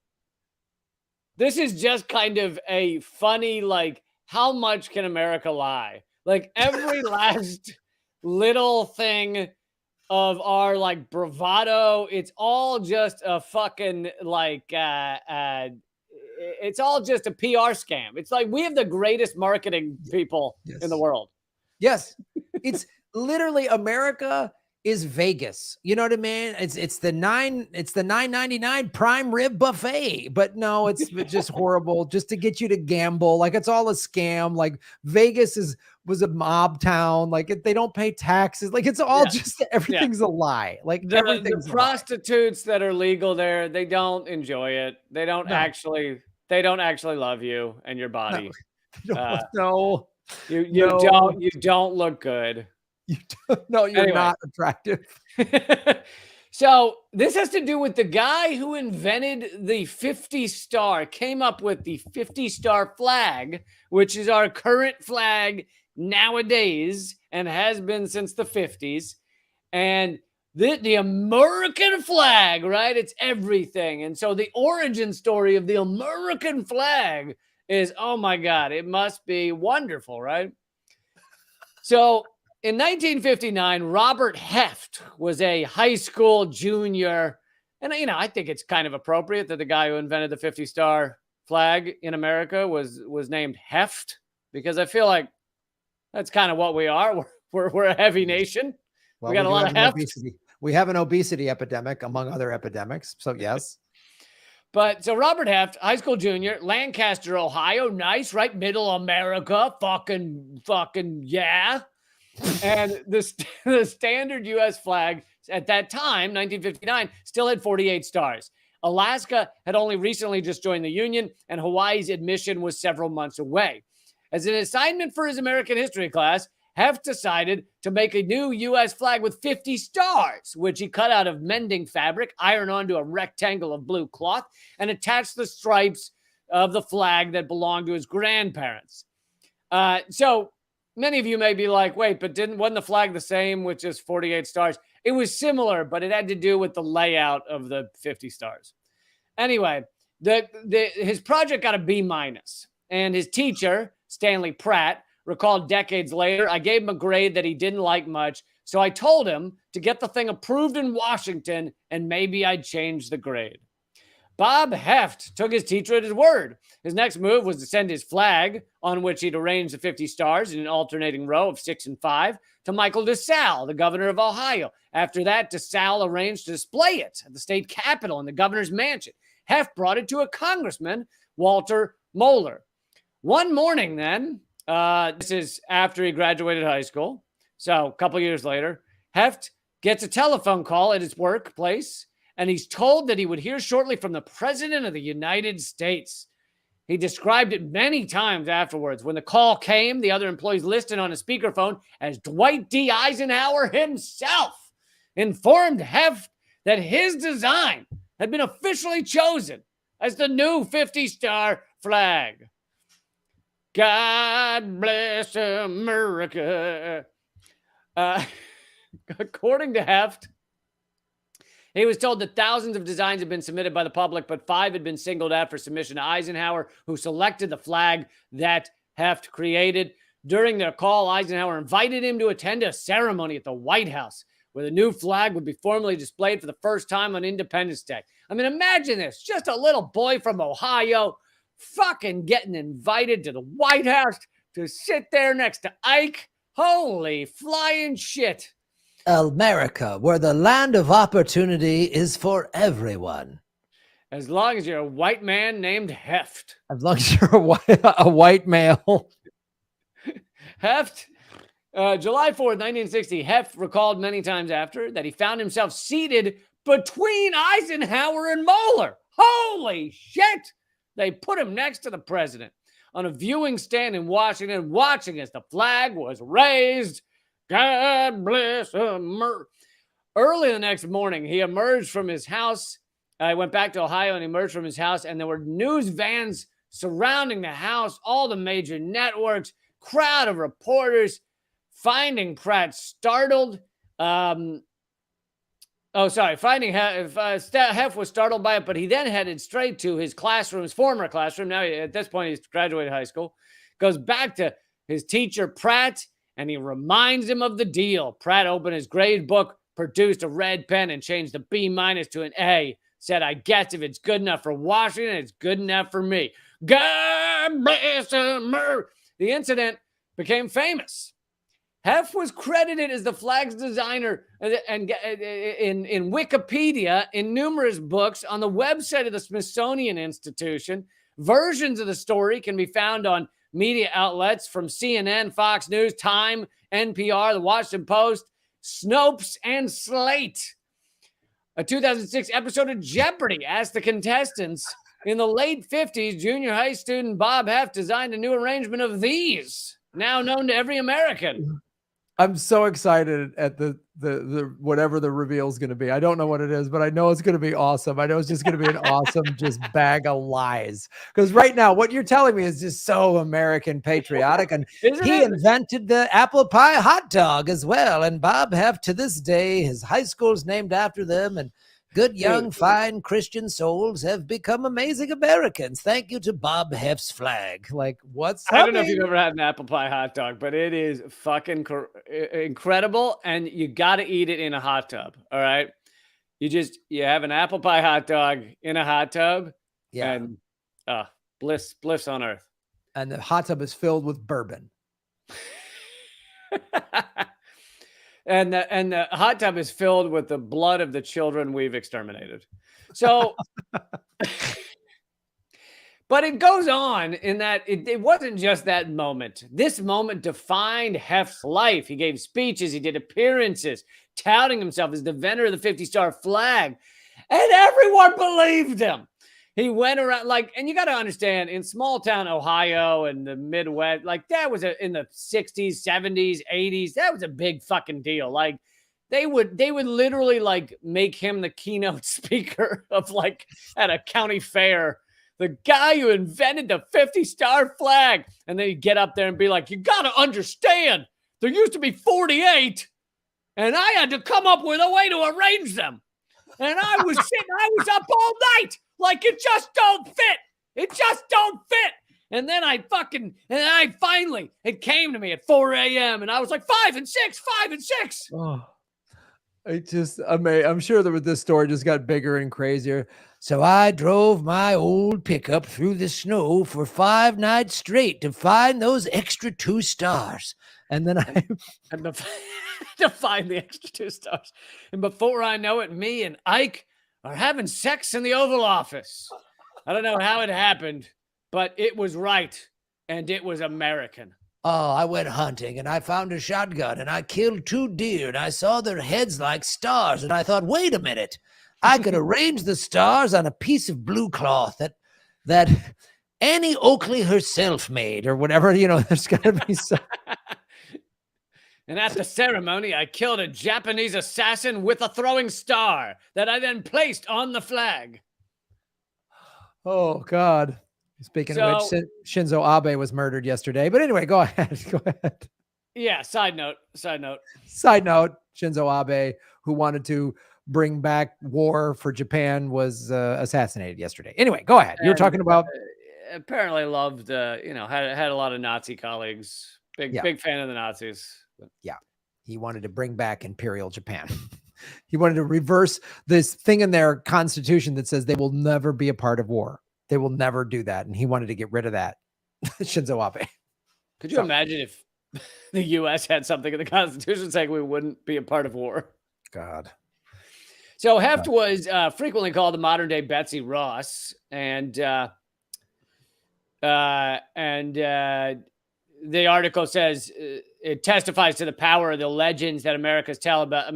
this is just kind of a funny, like, how much can America lie? Like every last little thing of our like bravado, it's all just a fucking like it's all just a PR scam. It's like we have the greatest marketing people in the world. Yes. It's literally America is Vegas. You know what I mean? It's the $9.99 prime rib buffet, but no, it's just horrible just to get you to gamble. Like it's all a scam. Like Vegas was a mob town. Like they don't pay taxes. Like it's all just everything's a lie. Like the prostitutes that are legal there, they don't enjoy it. They don't actually love you and your body. No. You don't look good. You're not attractive. So this has to do with the guy who invented the 50 star, came up with the 50 star flag, which is our current flag nowadays and has been since the 50s. And the American flag, right? It's everything. And so the origin story of the American flag is, oh my God, it must be wonderful, right? So in 1959, Robert Heft was a high school junior. And, I think it's kind of appropriate that the guy who invented the 50 star flag in America was named Heft, because I feel like that's kind of what we are. We're a heavy nation. Well, we got a lot of heft. We have an obesity epidemic among other epidemics. So yes. But so Robert Heft, high school junior, Lancaster, Ohio, nice, right? Middle America, fucking, yeah. And the standard U.S. flag at that time, 1959, still had 48 stars. Alaska had only recently just joined the Union, and Hawaii's admission was several months away. As an assignment for his American history class, Heft decided to make a new U.S. flag with 50 stars, which he cut out of mending fabric, ironed onto a rectangle of blue cloth, and attached the stripes of the flag that belonged to his grandparents. So many of you may be like, wait, but wasn't the flag the same with just 48 stars? It was similar, but it had to do with the layout of the 50 stars. Anyway, his project got a B-, and his teacher, Stanley Pratt, recalled decades later, I gave him a grade that he didn't like much, so I told him to get the thing approved in Washington, and maybe I'd change the grade. Bob Heft took his teacher at his word. His next move was to send his flag, on which he'd arranged the 50 stars in an alternating row of 6 and 5, to Michael DeSalle, the governor of Ohio. After that, DeSalle arranged to display it at the state capitol in the governor's mansion. Heft brought it to a congressman, Walter Moeller. One morning then, this is after he graduated high school, so a couple years later, Heft gets a telephone call at his workplace, and he's told that he would hear shortly from the President of the United States. He described it many times afterwards. When the call came, the other employees listed on a speakerphone as Dwight D. Eisenhower himself informed Heft that his design had been officially chosen as the new 50-star flag. God bless America. According to Heft, he was told that thousands of designs had been submitted by the public, but 5 had been singled out for submission to Eisenhower, who selected the flag that Heft created. During their call, Eisenhower invited him to attend a ceremony at the White House, where the new flag would be formally displayed for the first time on Independence Day. I mean, imagine this. Just a little boy from Ohio fucking getting invited to the White House to sit there next to Ike. Holy flying shit. America, where the land of opportunity is for everyone. As long as you're a white man named Heft. As long as you're a white male. Heft, July 4th, 1960, Heft recalled many times after that he found himself seated between Eisenhower and Moeller. Holy shit! They put him next to the president on a viewing stand in Washington, watching as the flag was raised. God bless America. Early the next morning, he emerged from his house. He went back to Ohio and emerged from his house, and there were news vans surrounding the house, all the major networks, crowd of reporters, finding Pratt startled. Finding Heft was startled by it, but he then headed straight to his former classroom. Now, at this point, he's graduated high school. Goes back to his teacher, Pratt, and he reminds him of the deal. Pratt opened his grade book, produced a red pen, and changed the B- to an A. Said, I guess if it's good enough for Washington, it's good enough for me. God bless America. The incident became famous. Heft was credited as the flag's designer and in Wikipedia, in numerous books, on the website of the Smithsonian Institution. Versions of the story can be found on media outlets from CNN, Fox News, Time, NPR, The Washington Post, Snopes, and Slate. A 2006 episode of Jeopardy asked the contestants, in the late 50s, junior high student Bob Heft designed a new arrangement of these, now known to every American. I'm so excited at the whatever the reveal is going to be. I don't know what it is, but I know it's going to be awesome. I know it's just going to be an awesome just bag of lies. Because right now, what you're telling me is just so American patriotic. And he invented the apple pie hot dog as well. And Bob Heft, to this day, his high school is named after them. And good, young, fine Christian souls have become amazing Americans. Thank you to Bob Heft's flag. Like, what's I don't know if you've ever had an apple pie hot dog, but it is fucking incredible. And you got to eat it in a hot tub. All right. You have an apple pie hot dog in a hot tub. Yeah. And bliss on earth. And the hot tub is filled with bourbon. and the hot tub is filled with the blood of the children we've exterminated. So, but it goes on in that it wasn't just that moment. This moment defined Heft's life. He gave speeches, he did appearances, touting himself as the inventor of the 50-star flag, and everyone believed him. He went around and you got to understand, in small town Ohio and the Midwest, that was in the 60s, 70s, 80s, that was a big fucking deal. Like they would literally make him the keynote speaker of at a county fair, the guy who invented the 50-star flag. And then he'd get up there and be like, you got to understand, there used to be 48 and I had to come up with a way to arrange them. And I was up all night. It just don't fit. It just don't fit. And then finally, it came to me at 4 a.m. and I was like 5 and 6. Oh, I'm sure this story just got bigger and crazier. So I drove my old pickup through the snow for 5 nights straight to find those extra 2 stars. And then to find the extra 2 stars. And before I know it, me and Ike are having sex in the Oval Office. I don't know how it happened, but it was right. And it was American. Oh, I went hunting and I found a shotgun and I killed 2 deer and I saw their heads like stars. And I thought, wait a minute, I could arrange the stars on a piece of blue cloth that Annie Oakley herself made or whatever. There's got to be some. And at the ceremony, I killed a Japanese assassin with a throwing star that I then placed on the flag. Oh, God. Speaking of which, Shinzo Abe was murdered yesterday. But anyway, go ahead. Yeah, side note. Shinzo Abe, who wanted to bring back war for Japan, was assassinated yesterday. Anyway, go ahead. You're talking about... apparently loved, had a lot of Nazi colleagues. Big fan of the Nazis. Yeah, he wanted to bring back Imperial Japan. He wanted to reverse this thing in their constitution that says they will never be a part of war. They will never do that. And he wanted to get rid of that. Shinzo Abe. Could you imagine if the U.S. had something in the Constitution saying we wouldn't be a part of war? God. So Heft was frequently called the modern day Betsy Ross. And the article says it testifies to the power of the legends that Americans tell about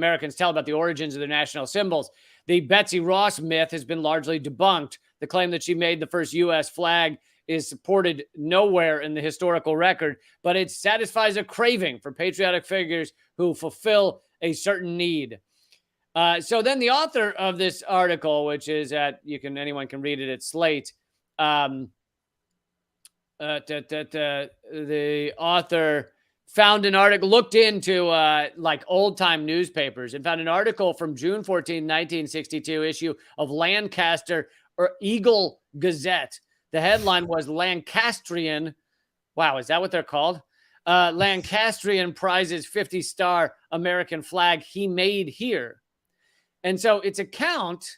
the origins of their national symbols. The Betsy Ross myth has been largely debunked. The claim that she made the first U.S. flag is supported nowhere in the historical record, but it satisfies a craving for patriotic figures who fulfill a certain need. So then the author of this article, which is anyone can read it at Slate, the author found an article, looked into old time newspapers and found an article from June 14, 1962 issue of Lancaster or Eagle Gazette. The headline was Lancastrian. Wow, is that what they're called? Lancastrian prizes 50-star American flag he made here. And so it's an account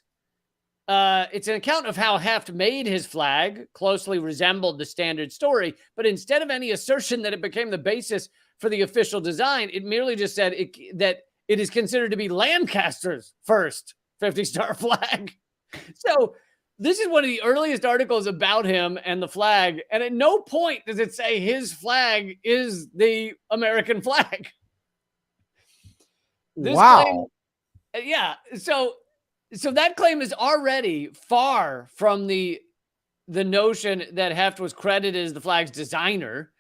of how Heft made his flag, closely resembled the standard story, but instead of any assertion that it became the basis for the official design, it merely just said that it is considered to be Lancaster's first 50-star flag. So this is one of the earliest articles about him and the flag, and at no point does it say his flag is the American flag. Wow. So that claim is already far from the notion that Heft was credited as the flag's designer.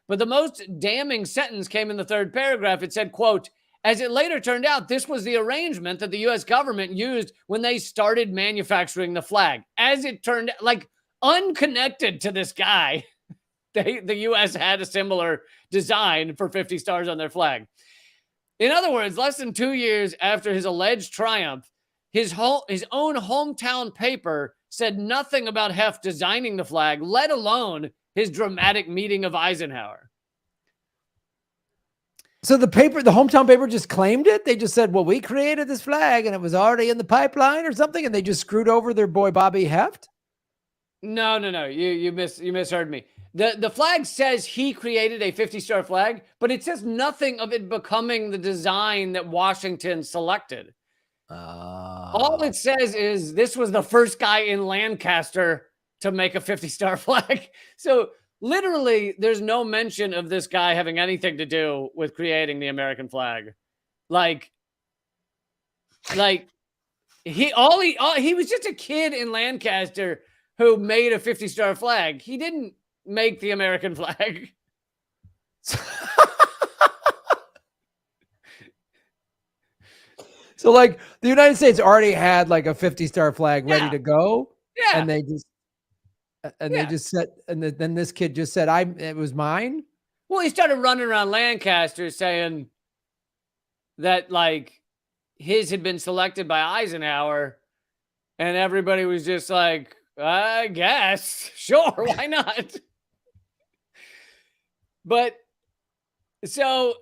But the most damning sentence came in the third paragraph. It said, quote, as it later turned out, this was the arrangement that the U.S. government used when they started manufacturing the flag. As it turned out, unconnected to this guy, the U.S. had a similar design for 50 stars on their flag. In other words, less than 2 years after his alleged triumph, his own hometown paper said nothing about Heft designing the flag, let alone his dramatic meeting of Eisenhower. So the hometown paper just claimed it? They just said, well, we created this flag and it was already in the pipeline or something, and they just screwed over their boy Bobby Heft? No. You misheard me. The flag says he created a 50-star flag, but it says nothing of it becoming the design that Washington selected. All it says is this was the first guy in Lancaster to make a 50-star flag. So literally, there's no mention of this guy having anything to do with creating the American flag. Like he was just a kid in Lancaster who made a 50-star flag. He didn't make the American flag. So like the United States already had like a 50-star flag ready to go. Yeah. And they just said, and then this kid just said, it was mine. Well, he started running around Lancaster saying that like his had been selected by Eisenhower, and everybody was just like, I guess, sure, why not? But so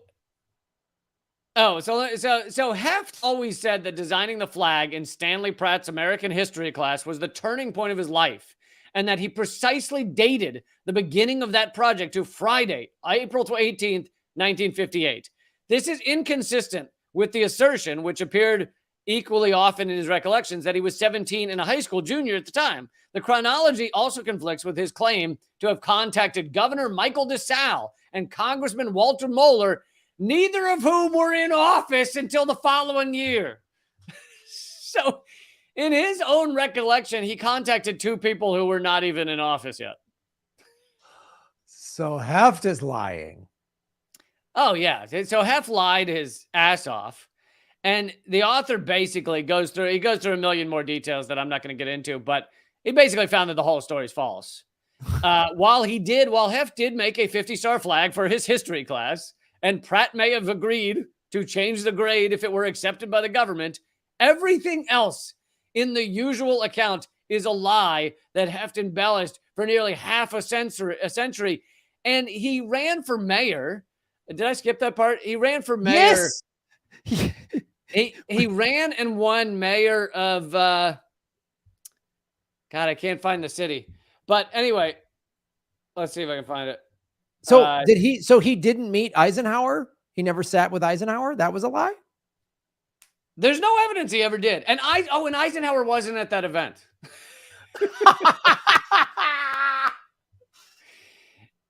Heft always said that designing the flag in Stanley Pratt's American history class was the turning point of his life, and that he precisely dated the beginning of that project to Friday, April 18th, 1958. This is inconsistent with the assertion, which appeared equally often in his recollections, that he was 17 and a high school junior at the time. The chronology also conflicts with his claim to have contacted Governor Michael DeSalle and Congressman Walter Moeller, neither of whom were in office until the following year. So in his own recollection, he contacted two people who were not even in office yet. So Heft is lying. Oh, yeah. So Heft lied his ass off. And the author basically goes through a million more details that I'm not going to get into, but he basically found that the whole story is false. While Heft did make a 50-star flag for his history class, and Pratt may have agreed to change the grade if it were accepted by the government, everything else in the usual account is a lie that Heft embellished for nearly half a century. And he ran for mayor. Did I skip that part? He ran for mayor. Yes. He ran and won mayor of God, I can't find the city. But anyway, let's see if I can find it. So he didn't meet Eisenhower? He never sat with Eisenhower? That was a lie? There's no evidence he ever did. And Eisenhower wasn't at that event.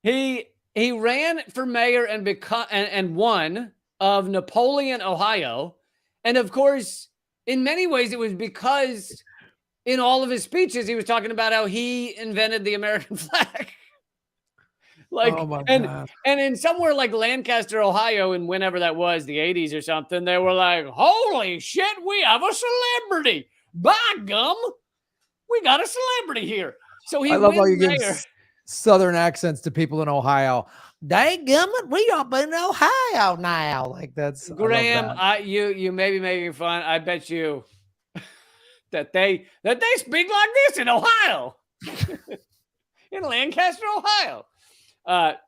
He ran for mayor and won of Napoleon, Ohio. And of course, in many ways, it was because in all of his speeches, he was talking about how he invented the American flag. And in somewhere like Lancaster, Ohio, and whenever that was, the 80s or something, they were like, holy shit, we have a celebrity. By gum, we got a celebrity here. So he I love how you mayor. give Southern accents to people in Ohio. Dang gummit, we up in Ohio now. Like that's Graham. You may be making fun. I bet you that they speak like this in Ohio, in Lancaster, Ohio.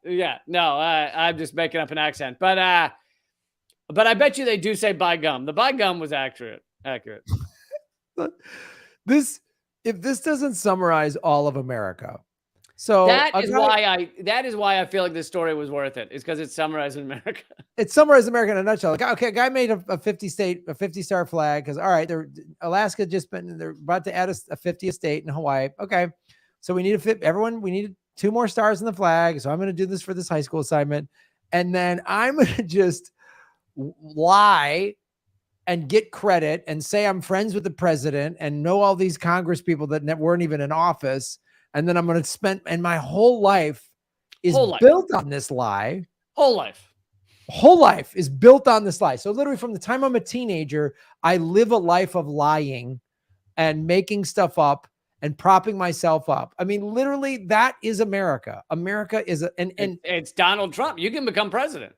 Yeah, no, I'm just making up an accent, but I bet you they do say by gum. The by gum was accurate. If this doesn't summarize all of America. So that is why I feel like this story was worth it. It's because it's summarizing America. It's summarized America in a nutshell. Like, okay, a guy made a 50-star flag because all right, Alaska they're about to add a 50th state in Hawaii. Okay, so we need we need 2 more stars in the flag. So I'm going to do this for this high school assignment, and then I'm going to just lie and get credit and say I'm friends with the president and know all these Congress people that weren't even in office. And then I'm going to spend, and my whole life is built on this lie. Whole life is built on this lie. So literally from the time I'm a teenager, I live a life of lying and making stuff up and propping myself up. I mean, literally that is America. America is and it's Donald Trump. You can become president.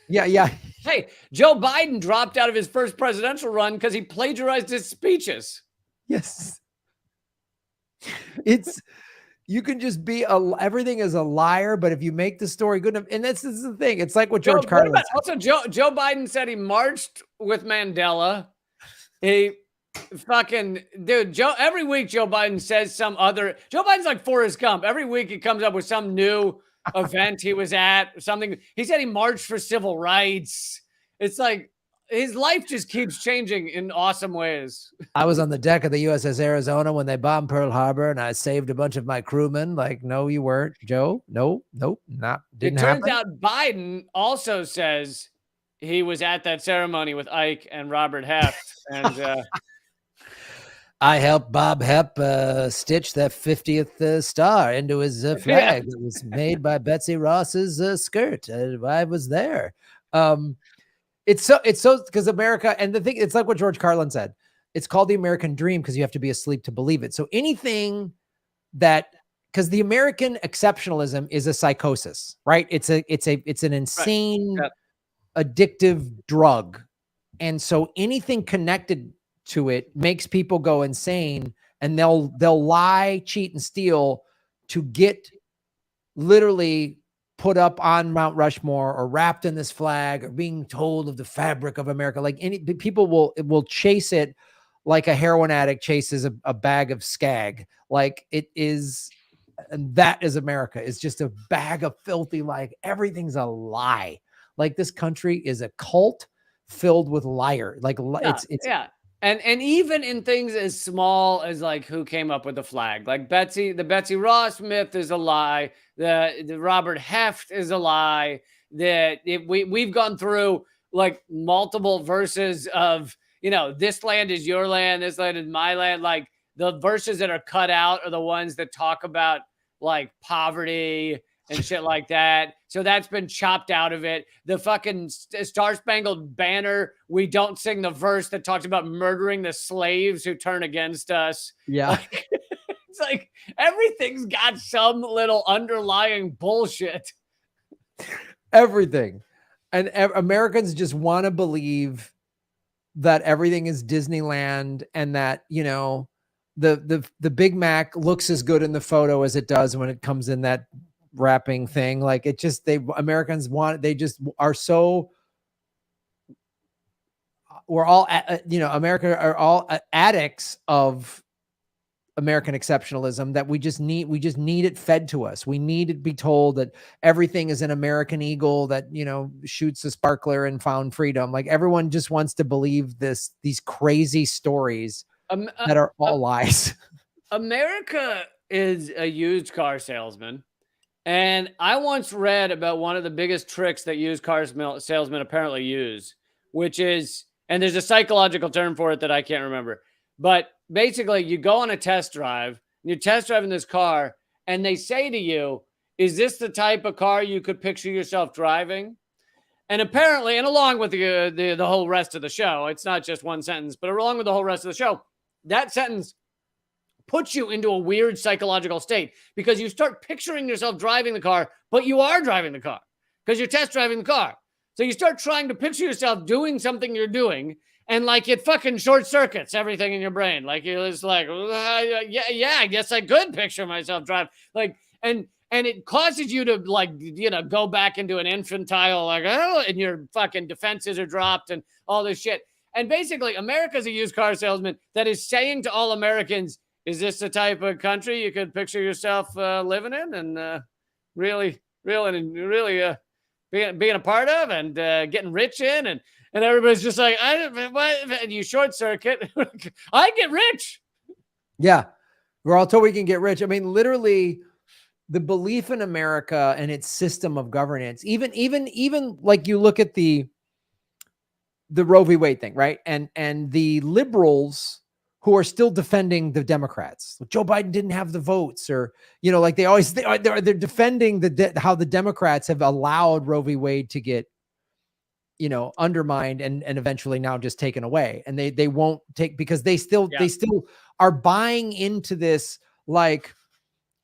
Yeah. Hey, Joe Biden dropped out of his first presidential run because he plagiarized his speeches. Yes. You can just be everything is a liar, but if you make the story good enough, and this is the thing, it's like what George Carlin said. Also, Joe Biden said he marched with Mandela. He fucking dude, every week Joe Biden says Joe Biden's like Forrest Gump. Every week he comes up with some new event he was at, or something. He said he marched for civil rights. It's like his life just keeps changing in awesome ways. I was on the deck of the USS Arizona when they bombed Pearl Harbor, and I saved a bunch of my crewmen. Like, no, you weren't, Joe. Nope, didn't happen. It turns out Biden also says he was at that ceremony with Ike and Robert Heft, and I helped Bob Hep stitch that 50th star into his flag. It was made by Betsy Ross's skirt. I was there. It's so because America, and the thing, it's like what George Carlin said. It's called the American dream because you have to be asleep to believe it. So anything that, because the American exceptionalism is a psychosis, right? It's an insane, addictive drug. And so anything connected to it makes people go insane, and they'll lie, cheat, and steal to get literally put up on Mount Rushmore or wrapped in this flag or being told of the fabric of America. Like people will chase it like a heroin addict chases a bag of skag. Like it is, and that is America. It's just a bag of filthy, like everything's a lie. Like this country is a cult filled with liar. Like it's And even in things as small as like who came up with the flag, like the Betsy Ross myth is a lie. The Robert Heft is a lie. We've gone through like multiple verses of, this land is your land, this land is my land. Like the verses that are cut out are the ones that talk about like poverty and shit like that. So that's been chopped out of it. The fucking Star Spangled Banner, we don't sing the verse that talks about murdering the slaves who turn against us. Yeah. It's like everything's got some little underlying bullshit. Everything. And Americans just want to believe that everything is Disneyland, and that, the Big Mac looks as good in the photo as it does when it comes in that wrapping thing. Like it just, Americans they just are so, we're all, America are all addicts of American exceptionalism, that we just need it fed to us. We need to be told that everything is an American eagle that, shoots a sparkler and found freedom. Like everyone just wants to believe these crazy stories that are all lies. America is a used car salesman. And I once read about one of the biggest tricks that used car salesmen apparently use, which is, and there's a psychological term for it that I can't remember, but basically you go on a test drive, and you're test driving this car, and they say to you, is this the type of car you could picture yourself driving? And apparently, and along with the whole rest of the show, it's not just one sentence, but along with the whole rest of the show, that sentence puts you into a weird psychological state because you start picturing yourself driving the car, but you are driving the car because you're test driving the car. So you start trying to picture yourself doing something you're doing, and like it fucking short circuits everything in your brain. Like you're just like, yeah, I guess I could picture myself drive. Like, and it causes you to like, go back into an infantile, like, oh, and your fucking defenses are dropped and all this shit. And basically, America's a used car salesman that is saying to all Americans, is this the type of country you could picture yourself living in and really being a part of and getting rich in? And everybody's just like, and you short circuit. I get rich. Yeah. We're all told we can get rich. I mean, literally the belief in America and its system of governance, even like you look at the Roe v. Wade thing, right? And the liberals who are still defending the Democrats. Joe Biden didn't have the votes, or, like they're defending how the Democrats have allowed Roe v. Wade to get, undermined and eventually now just taken away. And they won't take, because they still are buying into this, like,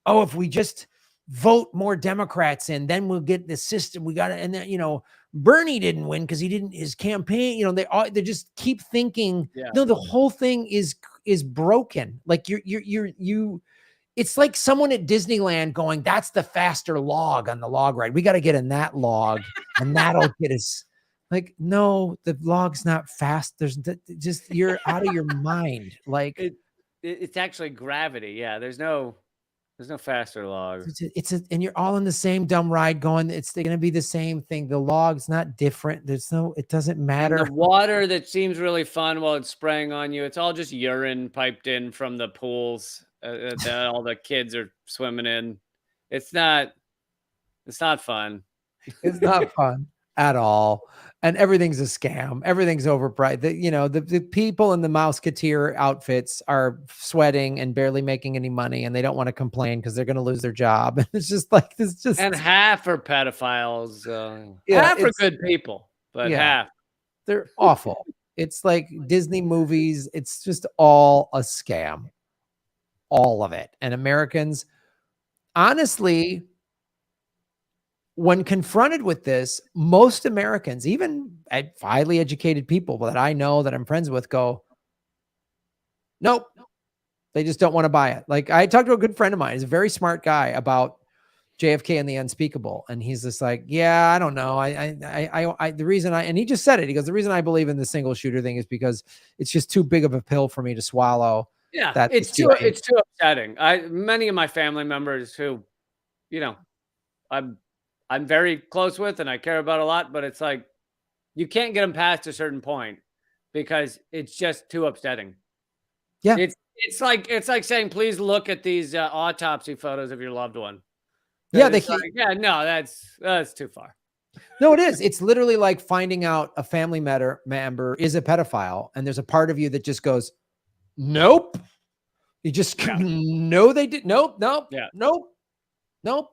oh, if we just vote more Democrats in, then we'll get this system. We got to, and then, Bernie didn't win because he didn't, his campaign, they just keep thinking, no, the whole thing is broken. Like it's like someone at Disneyland going, that's the faster log on the log ride. We got to get in that log and that'll get us Like, no, the log's not fast. Just you're out of your mind. Like It's actually gravity. Yeah, there's no faster log. and you're all in the same dumb ride going, it's going to be the same thing. The log's not different. It doesn't And matter. the water that seems really fun while it's spraying on you, it's all just urine piped in from the pools that all the kids are swimming in. It's not fun. It's not fun at all. And everything's a scam. Everything's overpriced. The people in the Mouseketeer outfits are sweating and barely making any money, and they don't want to complain because they're going to lose their job. And it's just like this. And half are pedophiles. Yeah, half are good people, but half. They're awful. It's like Disney movies. It's just all a scam. All of it. And Americans, honestly, when confronted with this, most Americans, even highly educated people that I know that I'm friends with, go, nope. They just don't want to buy it. Like, I talked to a good friend of mine. He's a very smart guy about JFK and the unspeakable. And he's just like, yeah, I don't know. The reason and he just said it, he goes, the reason I believe in the single shooter thing is because it's just too big of a pill for me to swallow. Yeah, it's too upsetting. Many of my family members who, I'm very close with and I care about a lot, but it's like, you can't get them past a certain point because it's just too upsetting. Yeah. It's like saying, please look at these autopsy photos of your loved one. Yeah. No, that's too far. No, it is. It's literally like finding out a family member is a pedophile. And there's a part of you that just goes, nope. You just no, they did. Nope. Yeah. Nope.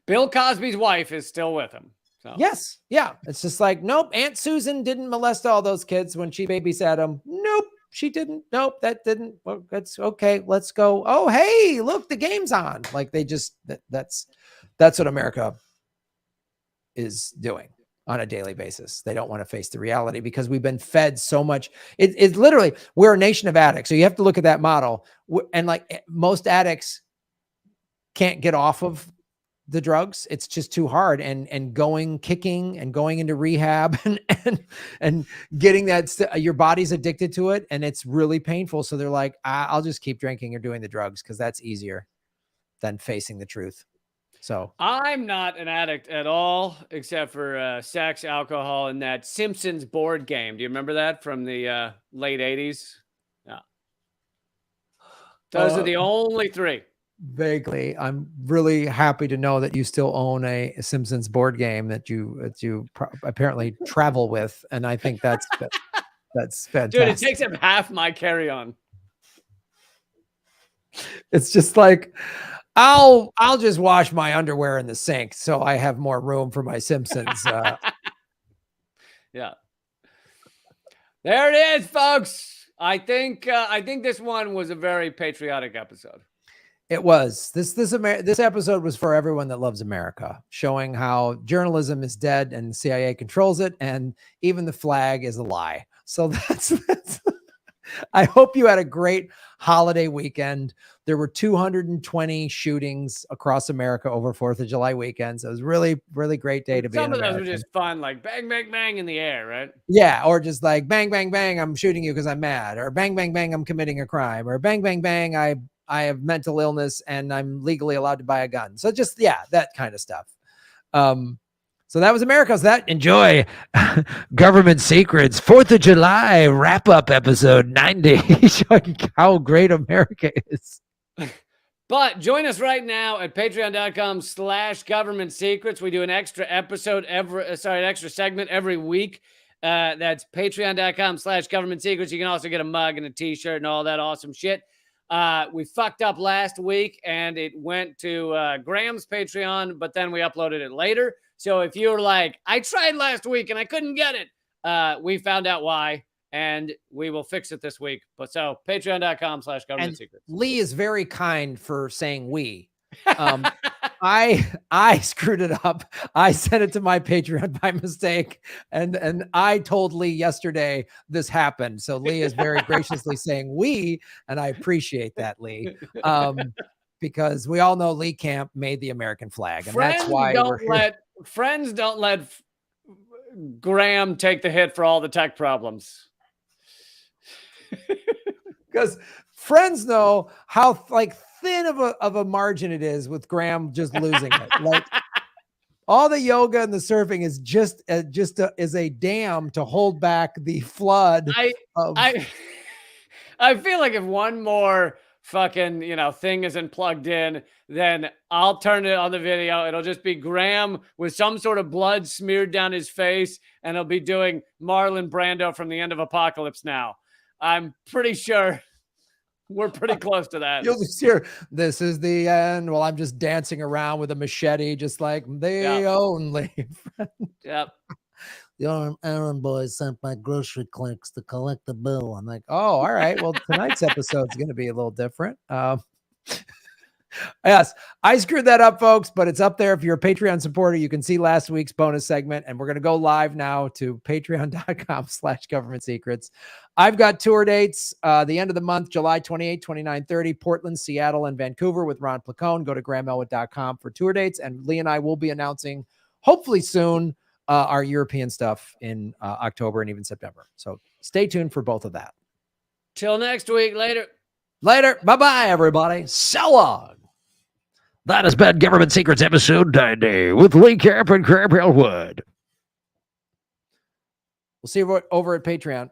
Bill Cosby's wife is still with him. So. Yes. Yeah. It's just like, nope. Aunt Susan didn't molest all those kids when she babysat them. Nope. She didn't. Nope. That didn't. Well, that's okay. Let's go. Oh, hey, look, the game's on. Like they just, that's what America is doing on a daily basis. They don't want to face the reality because we've been fed so much. It's literally, we're a nation of addicts. So you have to look at that model. And like most addicts can't get off of the drugs. It's just too hard. And kicking and going into rehab and getting that, your body's addicted to it. And it's really painful. So they're like, I'll just keep drinking or doing the drugs because that's easier than facing the truth. So I'm not an addict at all, except for sex, alcohol, and that Simpsons board game. Do you remember that from the late 80s? Yeah. Those are the only three. Vaguely. I'm really happy to know that you still own a Simpsons board game that you apparently travel with. And I think that's fantastic. Dude, it takes up half my carry-on. It's just like, I'll just wash my underwear in the sink so I have more room for my Simpsons. Yeah. There it is, folks. I think this one was a very patriotic episode. It was. This episode was for everyone that loves America, showing how journalism is dead and the CIA controls it, and even the flag is a lie. So that's I hope you had a great holiday weekend. There were 220 shootings across America over 4th of July weekends. It was really, really great day to be an American. Some of those were just fun, like bang, bang, bang in the air, right? Yeah, or just like bang, bang, bang, I'm shooting you because I'm mad, or bang, bang, bang, I'm committing a crime, or bang, bang, bang, I have mental illness and I'm legally allowed to buy a gun. So just, that kind of stuff. So that was America's that. Enjoy Government Secrets 4th of July wrap-up episode 90, showing how great America is. But join us right now at patreon.com/government secrets. We do an extra episode an extra segment every week. That's patreon.com/government secrets. You can also get a mug and a t-shirt and all that awesome shit. We fucked up last week and it went to Graham's Patreon, but then we uploaded it later. So if you were like, I tried last week and I couldn't get it, we found out why, and we will fix it this week. But so patreon.com/government secrets. Lee is very kind for saying we. I screwed it up. I sent it to my Patreon by mistake, and I told Lee yesterday this happened. So Lee is very graciously saying we, and I appreciate that, Lee. Because we all know Lee Camp made the American flag, and that's why friends don't let Graham take the hit for all the tech problems. Because friends know how like thin of a margin it is with Graham just losing it. Like all the yoga and the surfing is just is a dam to hold back the flood. I feel like if one more fucking, thing isn't plugged in, then I'll turn it on the video. It'll just be Graham with some sort of blood smeared down his face, and he'll be doing Marlon Brando from the end of Apocalypse Now. I'm pretty sure we're pretty close to that. You'll just hear, "This is the end," while I'm just dancing around with a machete, just like the only. Yep. The errand boy sent my grocery clerks to collect the bill. I'm like, oh, all right. Well, tonight's episode is going to be a little different. Yes, I screwed that up, folks, but it's up there. If you're a Patreon supporter, you can see last week's bonus segment, and we're going to go live now to patreon.com/government secrets. I've got tour dates, the end of the month, July 28, 29, 30, Portland, Seattle, and Vancouver with Ron Placone. Go to grahamelwood.com for tour dates. And Lee and I will be announcing, hopefully soon, our European stuff in October and even September. So stay tuned for both of that. Till next week. Later. Bye-bye, everybody. So long. That has been Government Secrets episode 90 with Lee Camp and Graham Elwood. We'll see you over at Patreon.